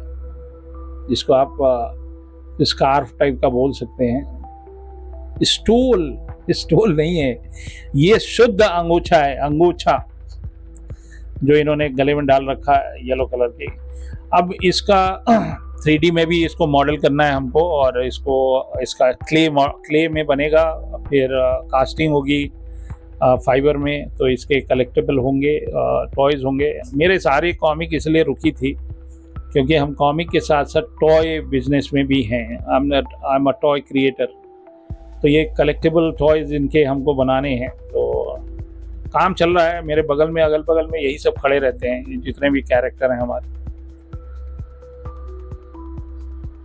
S1: जिसको आप स्कार्फ टाइप का बोल सकते हैं। स्टोल नहीं है, ये शुद्ध अंगोछा है, अंगोछा जो इन्होंने गले में डाल रखा है येलो कलर की। अब इसका 3D में भी इसको मॉडल करना है हमको, और इसका क्ले में बनेगा, फिर कास्टिंग होगी फाइबर में। तो इसके कलेक्टेबल होंगे, टॉयज़ होंगे। मेरे सारे कॉमिक इसलिए रुकी थी क्योंकि हम कॉमिक के साथ साथ टॉय बिजनेस में भी हैं। I am a toy creator. तो ये कलेक्टेबल टॉयज़ इनके हमको बनाने हैं। तो काम चल रहा है, मेरे बगल में अगल बगल में यही सब खड़े रहते हैं जितने भी कैरेक्टर हैं हमारे।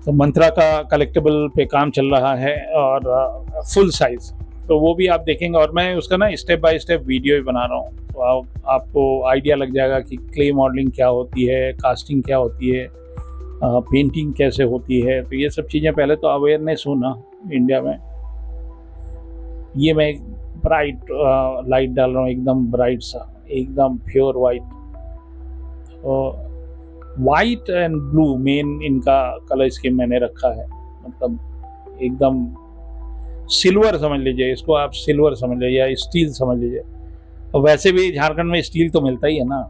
S1: तो मंत्रा का कलेक्टेबल पे काम चल रहा है और फुल साइज़, तो वो भी आप देखेंगे। और मैं उसका ना स्टेप बाय स्टेप वीडियो भी बना रहा हूँ, तो आपको आइडिया लग जाएगा कि क्ले मॉडलिंग क्या होती है, कास्टिंग क्या होती है, पेंटिंग कैसे होती है। तो ये सब चीज़ें पहले तो अवेयरनेस हो ना इंडिया में। ये मैं एक ब्राइट लाइट डाल रहा हूँ, एकदम ब्राइट सा, एकदम प्योर वाइट। तो वाइट एंड ब्लू मेन इनका कलर स्कीम मैंने रखा है। मतलब एकदम सिल्वर समझ लीजिए इसको, आप सिल्वर समझ लीजिए या स्टील समझ लीजिए। और वैसे भी झारखंड में स्टील तो मिलता ही है ना,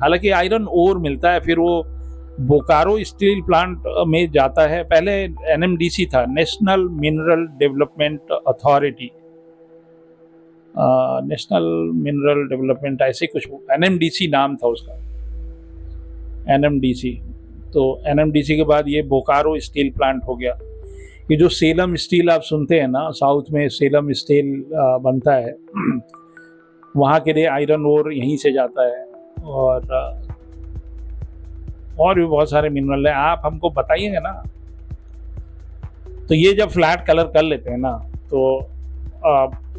S1: हालांकि आयरन ओर मिलता है, फिर वो बोकारो स्टील प्लांट में जाता है। पहले NMDC था, national mineral development authority, national mineral development ऐसे कुछ, NMDC नाम था उसका, NMDC। तो NMDC के बाद ये बोकारो स्टील प्लांट हो गया। ये जो सेलम स्टील आप सुनते हैं ना, साउथ में सेलम स्टील बनता है, वहाँ के लिए आयरन ओर यहीं से जाता है। और भी बहुत सारे मिनरल हैं, आप हमको बताइएगा ना। तो ये जब फ्लैट कलर कर लेते हैं ना, तो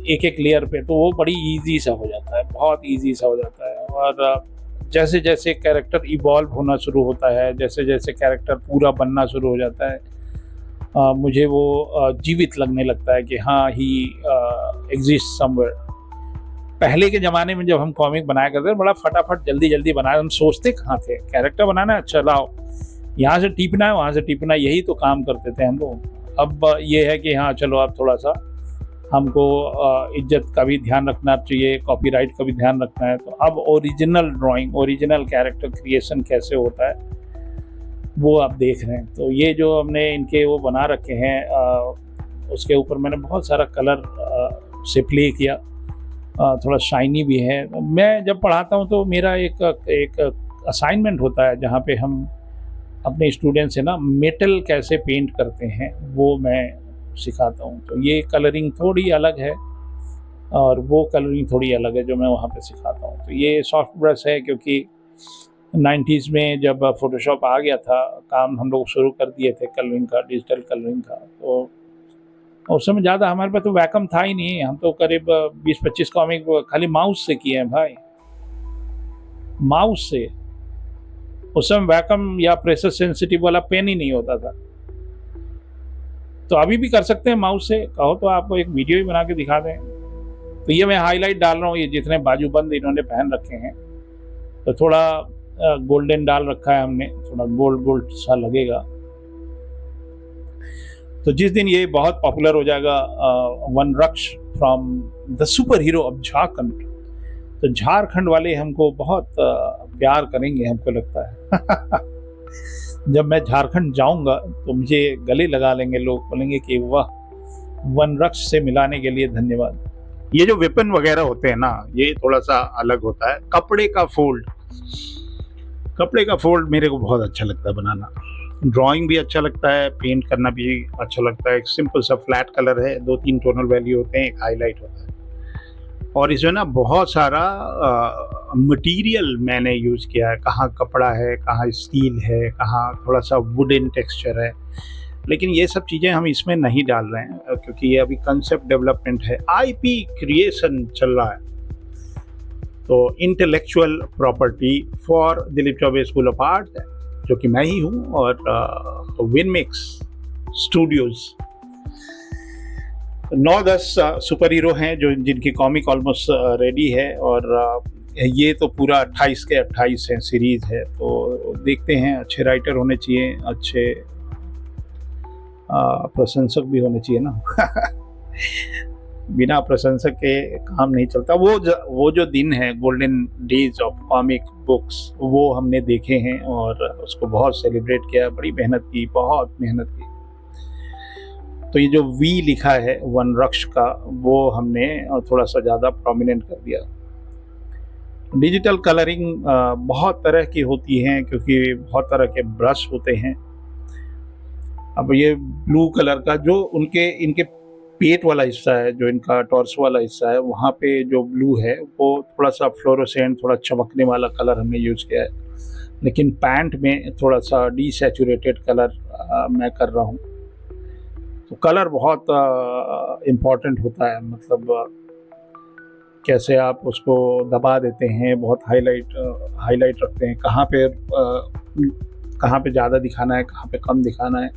S1: एक एक लेयर पे, तो वो बड़ी इजी सा हो जाता है, बहुत इजी सा हो जाता है। और जैसे जैसे कैरेक्टर इवॉल्व होना शुरू होता है, जैसे जैसे कैरेक्टर पूरा बनना शुरू हो जाता है, मुझे वो जीवित लगने लगता है कि हाँ ही एग्जिस्ट समवेयर। पहले के ज़माने में जब हम कॉमिक बनाया करते थे, बड़ा फटाफट जल्दी जल्दी बनाया, हम सोचते कहाँ थे, कैरेक्टर बनाना है, अच्छा लाओ यहाँ से टिपना है, वहाँ से टिपना है, यही तो काम करते थे हम लोग। अब ये है कि हाँ चलो अब थोड़ा सा हमको इज्जत का भी ध्यान रखना चाहिए, कॉपीराइट का भी ध्यान रखना है। तो अब original drawing, original character creation कैसे होता है वो आप देख रहे हैं। तो ये जो हमने इनके वो बना रखे हैं, उसके ऊपर मैंने बहुत सारा कलर से प्ले किया, थोड़ा शाइनी भी है। मैं जब पढ़ाता हूँ तो मेरा एक असाइनमेंट होता है जहाँ पे हम अपने स्टूडेंट से ना मेटल कैसे पेंट करते हैं वो मैं सिखाता हूँ। तो ये कलरिंग थोड़ी अलग है और वो कलरिंग थोड़ी अलग है जो मैं वहाँ पे सिखाता हूँ। तो ये सॉफ्ट ब्रश है, क्योंकि 90s में जब फोटोशॉप आ गया था, काम हम लोग शुरू कर दिए थे कलरिंग का, डिजिटल कलरिंग का। तो उस समय ज़्यादा हमारे पास तो वैकम था ही नहीं, हम तो करीब 20-25 कॉमिक खाली माउस से किए हैं भाई।
S2: माउस से। उस समय वैक्यूम या प्रेशर सेंसिटिव वाला पेन ही नहीं होता था। तो अभी भी कर सकते हैं माउस से, कहो तो आपको एक वीडियो ही बना के दिखा दें। तो ये मैं हाईलाइट डाल रहा हूँ, ये जितने बाजूबंद इन्होंने पहन रखे हैं, तो थोड़ा गोल्डन डाल रखा है हमने, थोड़ा गोल्ड गोल्ड सा लगेगा। तो जिस दिन ये बहुत पॉपुलर हो जाएगा, वन रक्ष from the super hero of Jharkhand, तो झारखंड वाले हमको बहुत प्यार करेंगे, हमको लगता है। जब मैं झारखंड जाऊंगा तो मुझे गले लगा लेंगे लोग, बोलेंगे कि वाह, वन रक्ष से मिलाने के लिए धन्यवाद।
S1: ये जो वेपन वगैरह होते हैं ना, ये थोड़ा सा अलग होता है। कपड़े का फोल्ड मेरे को बहुत अच्छा लगता है बनाना। ड्राइंग भी अच्छा लगता है, पेंट करना भी अच्छा लगता है। एक सिंपल सा फ्लैट कलर है, 2-3 टोनल वैल्यू होते हैं, एक हाईलाइट होता है। और इसमें ना बहुत सारा मटेरियल मैंने यूज़ किया है। कहाँ कपड़ा है, कहाँ स्टील है, कहाँ थोड़ा सा वुडन टेक्सचर है। लेकिन ये सब चीज़ें हम इसमें नहीं डाल रहे हैं, क्योंकि ये अभी कंसेप्ट डेवलपमेंट है, आईपी क्रिएशन चल रहा है। तो intellectual property for Dilip Choubey school of art, जो कि मैं ही हूँ, और विनमिक्स स्टूडियोज़। 9-10 सुपर हीरो हैं जो जिनकी कॉमिक ऑलमोस्ट रेडी है, और ये तो पूरा 28 के 28 है, सीरीज़ है। तो देखते हैं, अच्छे राइटर होने चाहिए, अच्छे प्रशंसक भी होने चाहिए ना। बिना प्रशंसक के काम नहीं चलता। वो जो दिन है, golden days of comic books, वो हमने देखे हैं और उसको बहुत सेलिब्रेट किया, बड़ी मेहनत की, बहुत मेहनत की। तो ये जो वी लिखा है वन रक्ष का, वो हमने थोड़ा सा ज़्यादा प्रोमिनेंट कर दिया। डिजिटल कलरिंग बहुत तरह की होती हैं, क्योंकि बहुत तरह के ब्रश होते हैं। अब ये ब्लू कलर का जो इनके पेट वाला हिस्सा है, जो इनका टॉर्सो वाला हिस्सा है, वहाँ पे जो ब्लू है वो थोड़ा सा फ्लोरोसेंट, थोड़ा चमकने वाला कलर हमने यूज़ किया है। लेकिन पैंट में थोड़ा सा डीसैचुरेटेड कलर मैं कर रहा हूँ। तो कलर बहुत इम्पॉर्टेंट होता है, मतलब कैसे आप उसको दबा देते हैं, बहुत हाईलाइट रखते हैं, कहाँ पे ज़्यादा दिखाना है, कहाँ पे कम दिखाना है,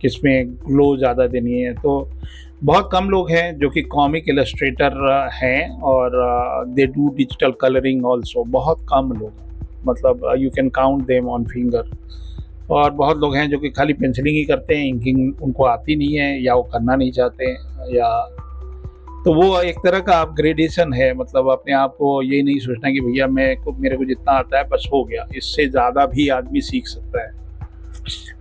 S1: किसमें ग्लो ज़्यादा देनी है। तो बहुत कम लोग हैं जो कि कॉमिक इलस्ट्रेटर हैं, और they do digital colouring also. बहुत कम लोग, मतलब you can count them on finger. और बहुत लोग हैं जो कि खाली पेंसिलिंग ही करते हैं, इंकिंग उनको आती नहीं है, या वो करना नहीं चाहते, या तो वो एक तरह का अपग्रेडेशन है। मतलब अपने आप को ये नहीं सोचना कि भैया मेरे को जितना आता है बस हो गया, इससे ज़्यादा भी आदमी सीख सकता है।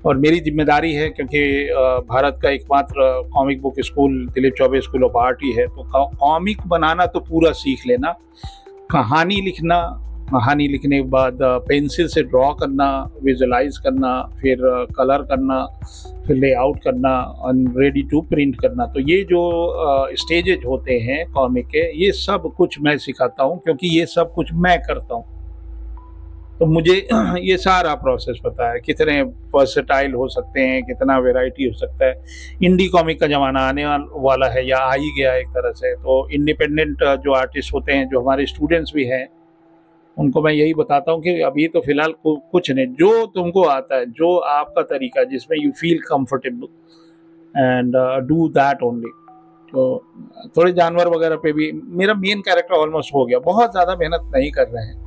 S1: और मेरी जिम्मेदारी है, क्योंकि भारत का एकमात्र comic book school Dilip Choubey school of art ही है, तो कॉमिक बनाना तो पूरा सीख लेना। कहानी लिखने के बाद पेंसिल से ड्रॉ करना, विजुलाइज करना, फिर कलर करना, फिर लेआउट करना, और रेडी टू प्रिंट करना। तो ये जो स्टेजेज होते हैं कॉमिक के, ये सब कुछ मैं सिखाता हूँ, क्योंकि ये सब कुछ मैं करता हूँ। तो मुझे ये सारा प्रोसेस पता है, कितने वर्सेटाइल हो सकते हैं, कितना वैरायटी हो सकता है। इंडी कॉमिक का ज़माना आने वाला है, या आ ही गया एक तरह से। तो इंडिपेंडेंट जो आर्टिस्ट होते हैं, जो हमारे स्टूडेंट्स भी हैं, उनको मैं यही बताता हूँ कि अभी तो फिलहाल कुछ नहीं, जो तुमको आता है, जो आपका तरीका, जिसमें you feel comfortable, and do that only. तो थोड़े जानवर वगैरह पे भी मेरा मेन कैरेक्टर ऑलमोस्ट हो गया, बहुत ज़्यादा मेहनत नहीं कर रहे हैं,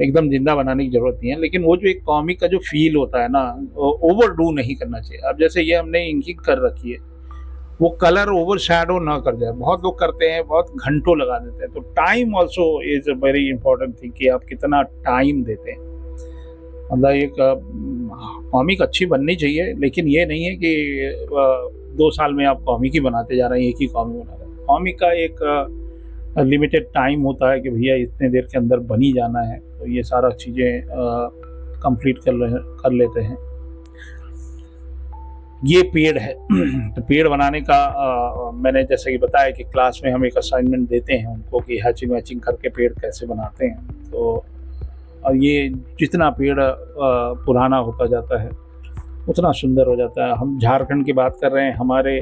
S1: एकदम जिंदा बनाने की ज़रूरत नहीं है। लेकिन वो जो एक कॉमिक का जो फील होता है ना, ओवरडू नहीं करना चाहिए। अब जैसे ये हमने इंकिंग कर रखी है, वो कलर ओवर शैडो ना कर जाए। बहुत लोग करते हैं, बहुत घंटों लगा देते हैं। तो time also is a very important thing, कि आप कितना टाइम देते हैं। मतलब एक कॉमिक अच्छी बननी चाहिए, लेकिन ये नहीं है कि 2 साल में आप कॉमिक ही बनाते जा रहे हैं, एक ही कॉमिक बना रहे हैं। कॉमिक का एक लिमिटेड टाइम होता है कि भैया इतने देर के अंदर बनी जाना है। तो ये सारा चीज़ें कंप्लीट कर लेते हैं। ये पेड़ है। तो पेड़ बनाने का मैंने जैसे कि बताया कि क्लास में हम एक असाइनमेंट देते हैं उनको, कि हैचिंग वैचिंग करके पेड़ कैसे बनाते हैं। तो ये जितना पेड़ पुराना होता जाता है,
S2: उतना सुंदर हो जाता है। हम झारखंड की बात कर रहे हैं, हमारे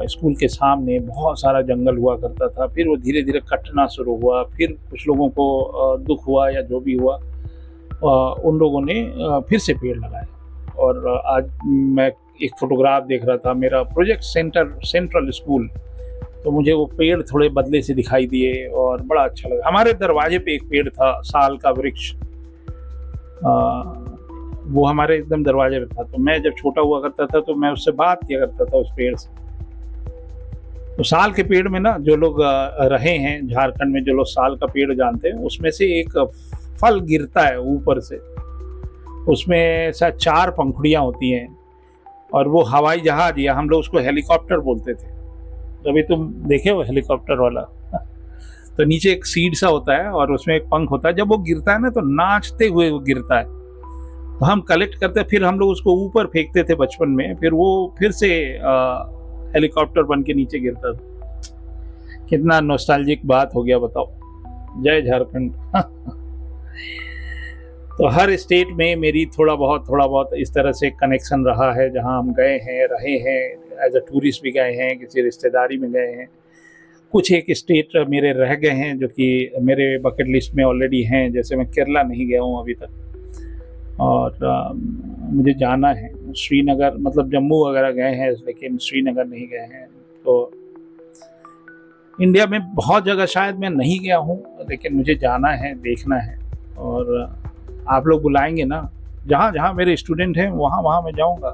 S2: स्कूल के सामने बहुत सारा जंगल हुआ करता था, फिर वो धीरे धीरे कटना शुरू हुआ, फिर कुछ लोगों को दुख हुआ या जो भी हुआ, उन लोगों ने फिर से पेड़ लगाए। और आज मैं एक फोटोग्राफ देख रहा था, मेरा प्रोजेक्ट सेंट्रल स्कूल, तो मुझे वो पेड़ थोड़े बदले से दिखाई दिए और बड़ा अच्छा लगा। हमारे दरवाजे पे एक पेड़ था, साल का वृक्ष, वो हमारे एकदम दरवाजे पे था। तो मैं जब छोटा हुआ करता था तो मैं उससे बात किया करता था उस पेड़ से। तो साल के पेड़ में ना, जो लोग रहे हैं झारखंड में, जो लोग साल का पेड़ जानते हैं, उसमें से एक फल गिरता है ऊपर से, उसमें शायद 4 पंखुड़ियाँ होती हैं, और वो हवाई जहाज, या हम लोग उसको हेलीकॉप्टर बोलते थे। कभी तुम देखे हो हेलीकॉप्टर वाला? तो नीचे एक सीड सा होता है और उसमें एक पंख होता है, जब वो गिरता है ना तो नाचते हुए वो गिरता है। तो हम कलेक्ट करते, फिर हम लोग उसको ऊपर फेंकते थे बचपन में, फिर वो फिर से हेलीकॉप्टर बन के नीचे गिरता था। कितना नॉस्टैल्जिक बात हो गया, बताओ। जय झारखंड। तो हर स्टेट में मेरी थोड़ा बहुत इस तरह से कनेक्शन रहा है, जहां हम गए हैं, रहे हैं, एज अ टूरिस्ट भी गए हैं, किसी रिश्तेदारी में गए हैं। कुछ एक स्टेट मेरे रह गए हैं जो कि मेरे बकेट लिस्ट में ऑलरेडी हैं, जैसे मैं केरला नहीं गया हूँ अभी तक, और मुझे जाना है। श्रीनगर, मतलब जम्मू वगैरह गए हैं, लेकिन श्रीनगर नहीं गए हैं। तो इंडिया में बहुत जगह शायद मैं नहीं गया हूँ, लेकिन मुझे जाना है, देखना है। और आप लोग बुलाएंगे ना, जहाँ जहाँ मेरे स्टूडेंट हैं वहाँ वहाँ मैं जाऊँगा।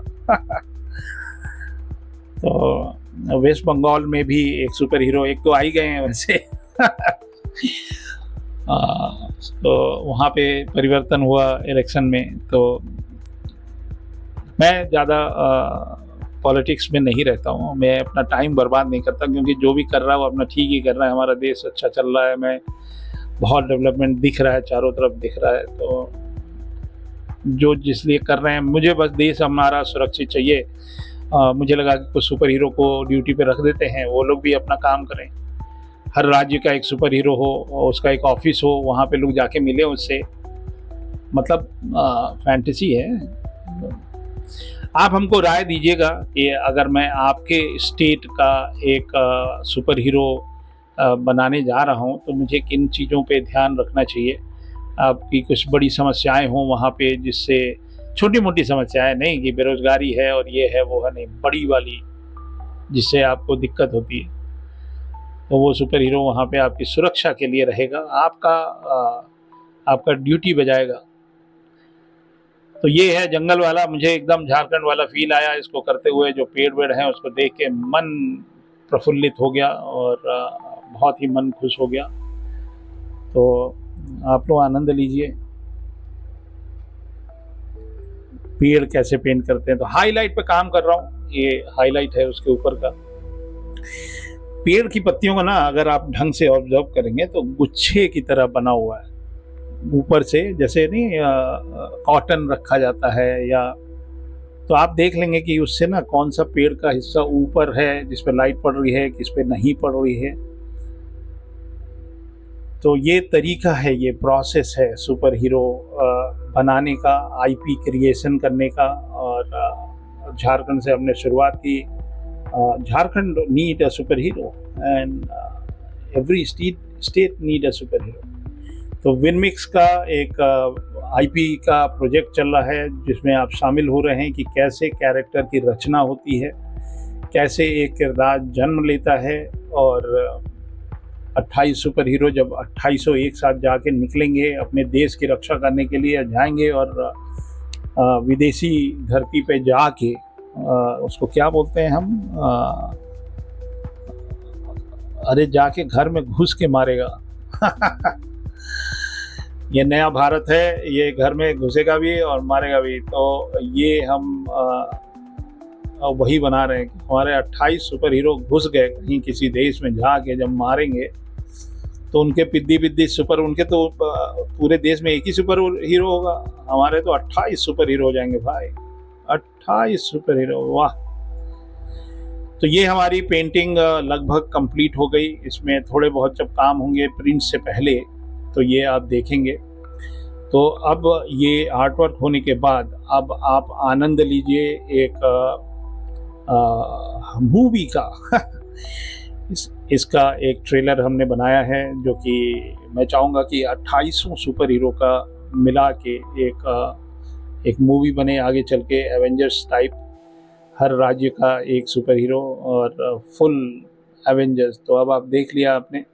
S2: तो वेस्ट बंगाल में भी एक सुपर हीरो, एक तो आ ही गए हैं वैसे। तो वहाँ पे परिवर्तन हुआ इलेक्शन में। तो मैं ज़्यादा पॉलिटिक्स में नहीं रहता हूँ, मैं अपना टाइम बर्बाद नहीं करता, क्योंकि जो भी कर रहा है वो अपना ठीक ही कर रहा है। हमारा देश अच्छा चल रहा है, मैं बहुत डेवलपमेंट दिख रहा है, चारों तरफ दिख रहा है। तो जो जिस लिए कर रहे हैं, मुझे बस देश हमारा सुरक्षित चाहिए। मुझे लगा कि कुछ सुपर हीरो को ड्यूटी पे रख देते हैं, वो लोग भी अपना काम करें। हर राज्य का एक सुपर हीरो हो, उसका एक ऑफिस हो, वहाँ पे लोग जाके मिले उससे। मतलब फैंटेसी है। आप हमको राय दीजिएगा कि अगर मैं आपके स्टेट का एक सुपर हीरो बनाने जा रहा हूँ तो मुझे किन चीज़ों पे ध्यान रखना चाहिए। आपकी कुछ बड़ी समस्याएं हों वहाँ पे, जिससे छोटी मोटी समस्याएं नहीं कि बेरोजगारी है और ये है वो है, नहीं, बड़ी वाली जिससे आपको दिक्कत होती है, तो वो सुपर हीरो वहाँ पे आपकी सुरक्षा के लिए रहेगा, आपका ड्यूटी बजाएगा। तो ये है जंगल वाला, मुझे एकदम झारखंड वाला फील आया इसको करते हुए। जो पेड़ वेड़ हैं उसको देख के मन प्रफुल्लित हो गया और बहुत ही मन खुश हो गया। तो आप लोग आनंद लीजिए। पेड़ कैसे पेंट करते हैं, तो हाईलाइट पे काम कर रहा हूँ, ये हाईलाइट है उसके ऊपर का। पेड़ की पत्तियों का ना अगर आप ढंग से ऑब्जर्व करेंगे तो गुच्छे की तरह बना हुआ है ऊपर से, जैसे नहीं कॉटन रखा जाता है, या तो आप देख लेंगे कि उससे ना कौन सा पेड़ का हिस्सा ऊपर है जिस पे लाइट पड़ रही है, किस पे नहीं पड़ रही है। तो ये तरीका है, ये प्रोसेस है सुपर हीरो बनाने का, आईपी क्रिएशन करने का। और झारखंड से हमने शुरुआत की। Jharkhand need a super hero and every state need a super hero. तो विनमिक्स का एक आईपी का प्रोजेक्ट चल रहा है, जिसमें आप शामिल हो रहे हैं कि कैसे कैरेक्टर की रचना होती है, कैसे एक किरदार जन्म लेता है। और 28 सुपर हीरो जब 2800 एक साथ जाके निकलेंगे अपने देश की रक्षा करने के लिए, जाएंगे और विदेशी धरती पे जाके उसको क्या बोलते हैं हम, अरे जाके घर में घुस के मारेगा। ये नया भारत है, ये घर में घुसेगा भी और मारेगा भी। तो ये हम वही बना रहे हैं कि हमारे 28 सुपर हीरो घुस गए कहीं किसी देश में, जाके जब मारेंगे तो उनके पिद्दी सुपर, उनके तो पूरे देश में एक ही सुपर हीरो होगा, हमारे तो 28 सुपर हीरो हो जाएंगे भाई, 28 सुपर हीरो, वाह। तो ये हमारी पेंटिंग लगभग कंप्लीट हो गई। इसमें थोड़े बहुत जब काम होंगे प्रिंट से पहले तो ये आप देखेंगे। तो अब ये आर्ट वर्क होने के बाद अब आप आनंद लीजिए एक मूवी का इसका एक ट्रेलर हमने बनाया है, जो कि मैं चाहूँगा कि 28 सुपर हीरो का मिला के एक मूवी बने आगे चल के, एवेंजर्स टाइप, हर राज्य का एक सुपर हीरो और फुल एवेंजर्स। तो अब आप देख लिया आपने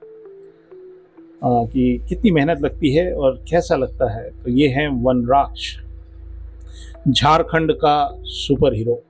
S2: कि कितनी मेहनत लगती है और कैसा लगता है। तो ये है वनराज, झारखंड का सुपर हीरो।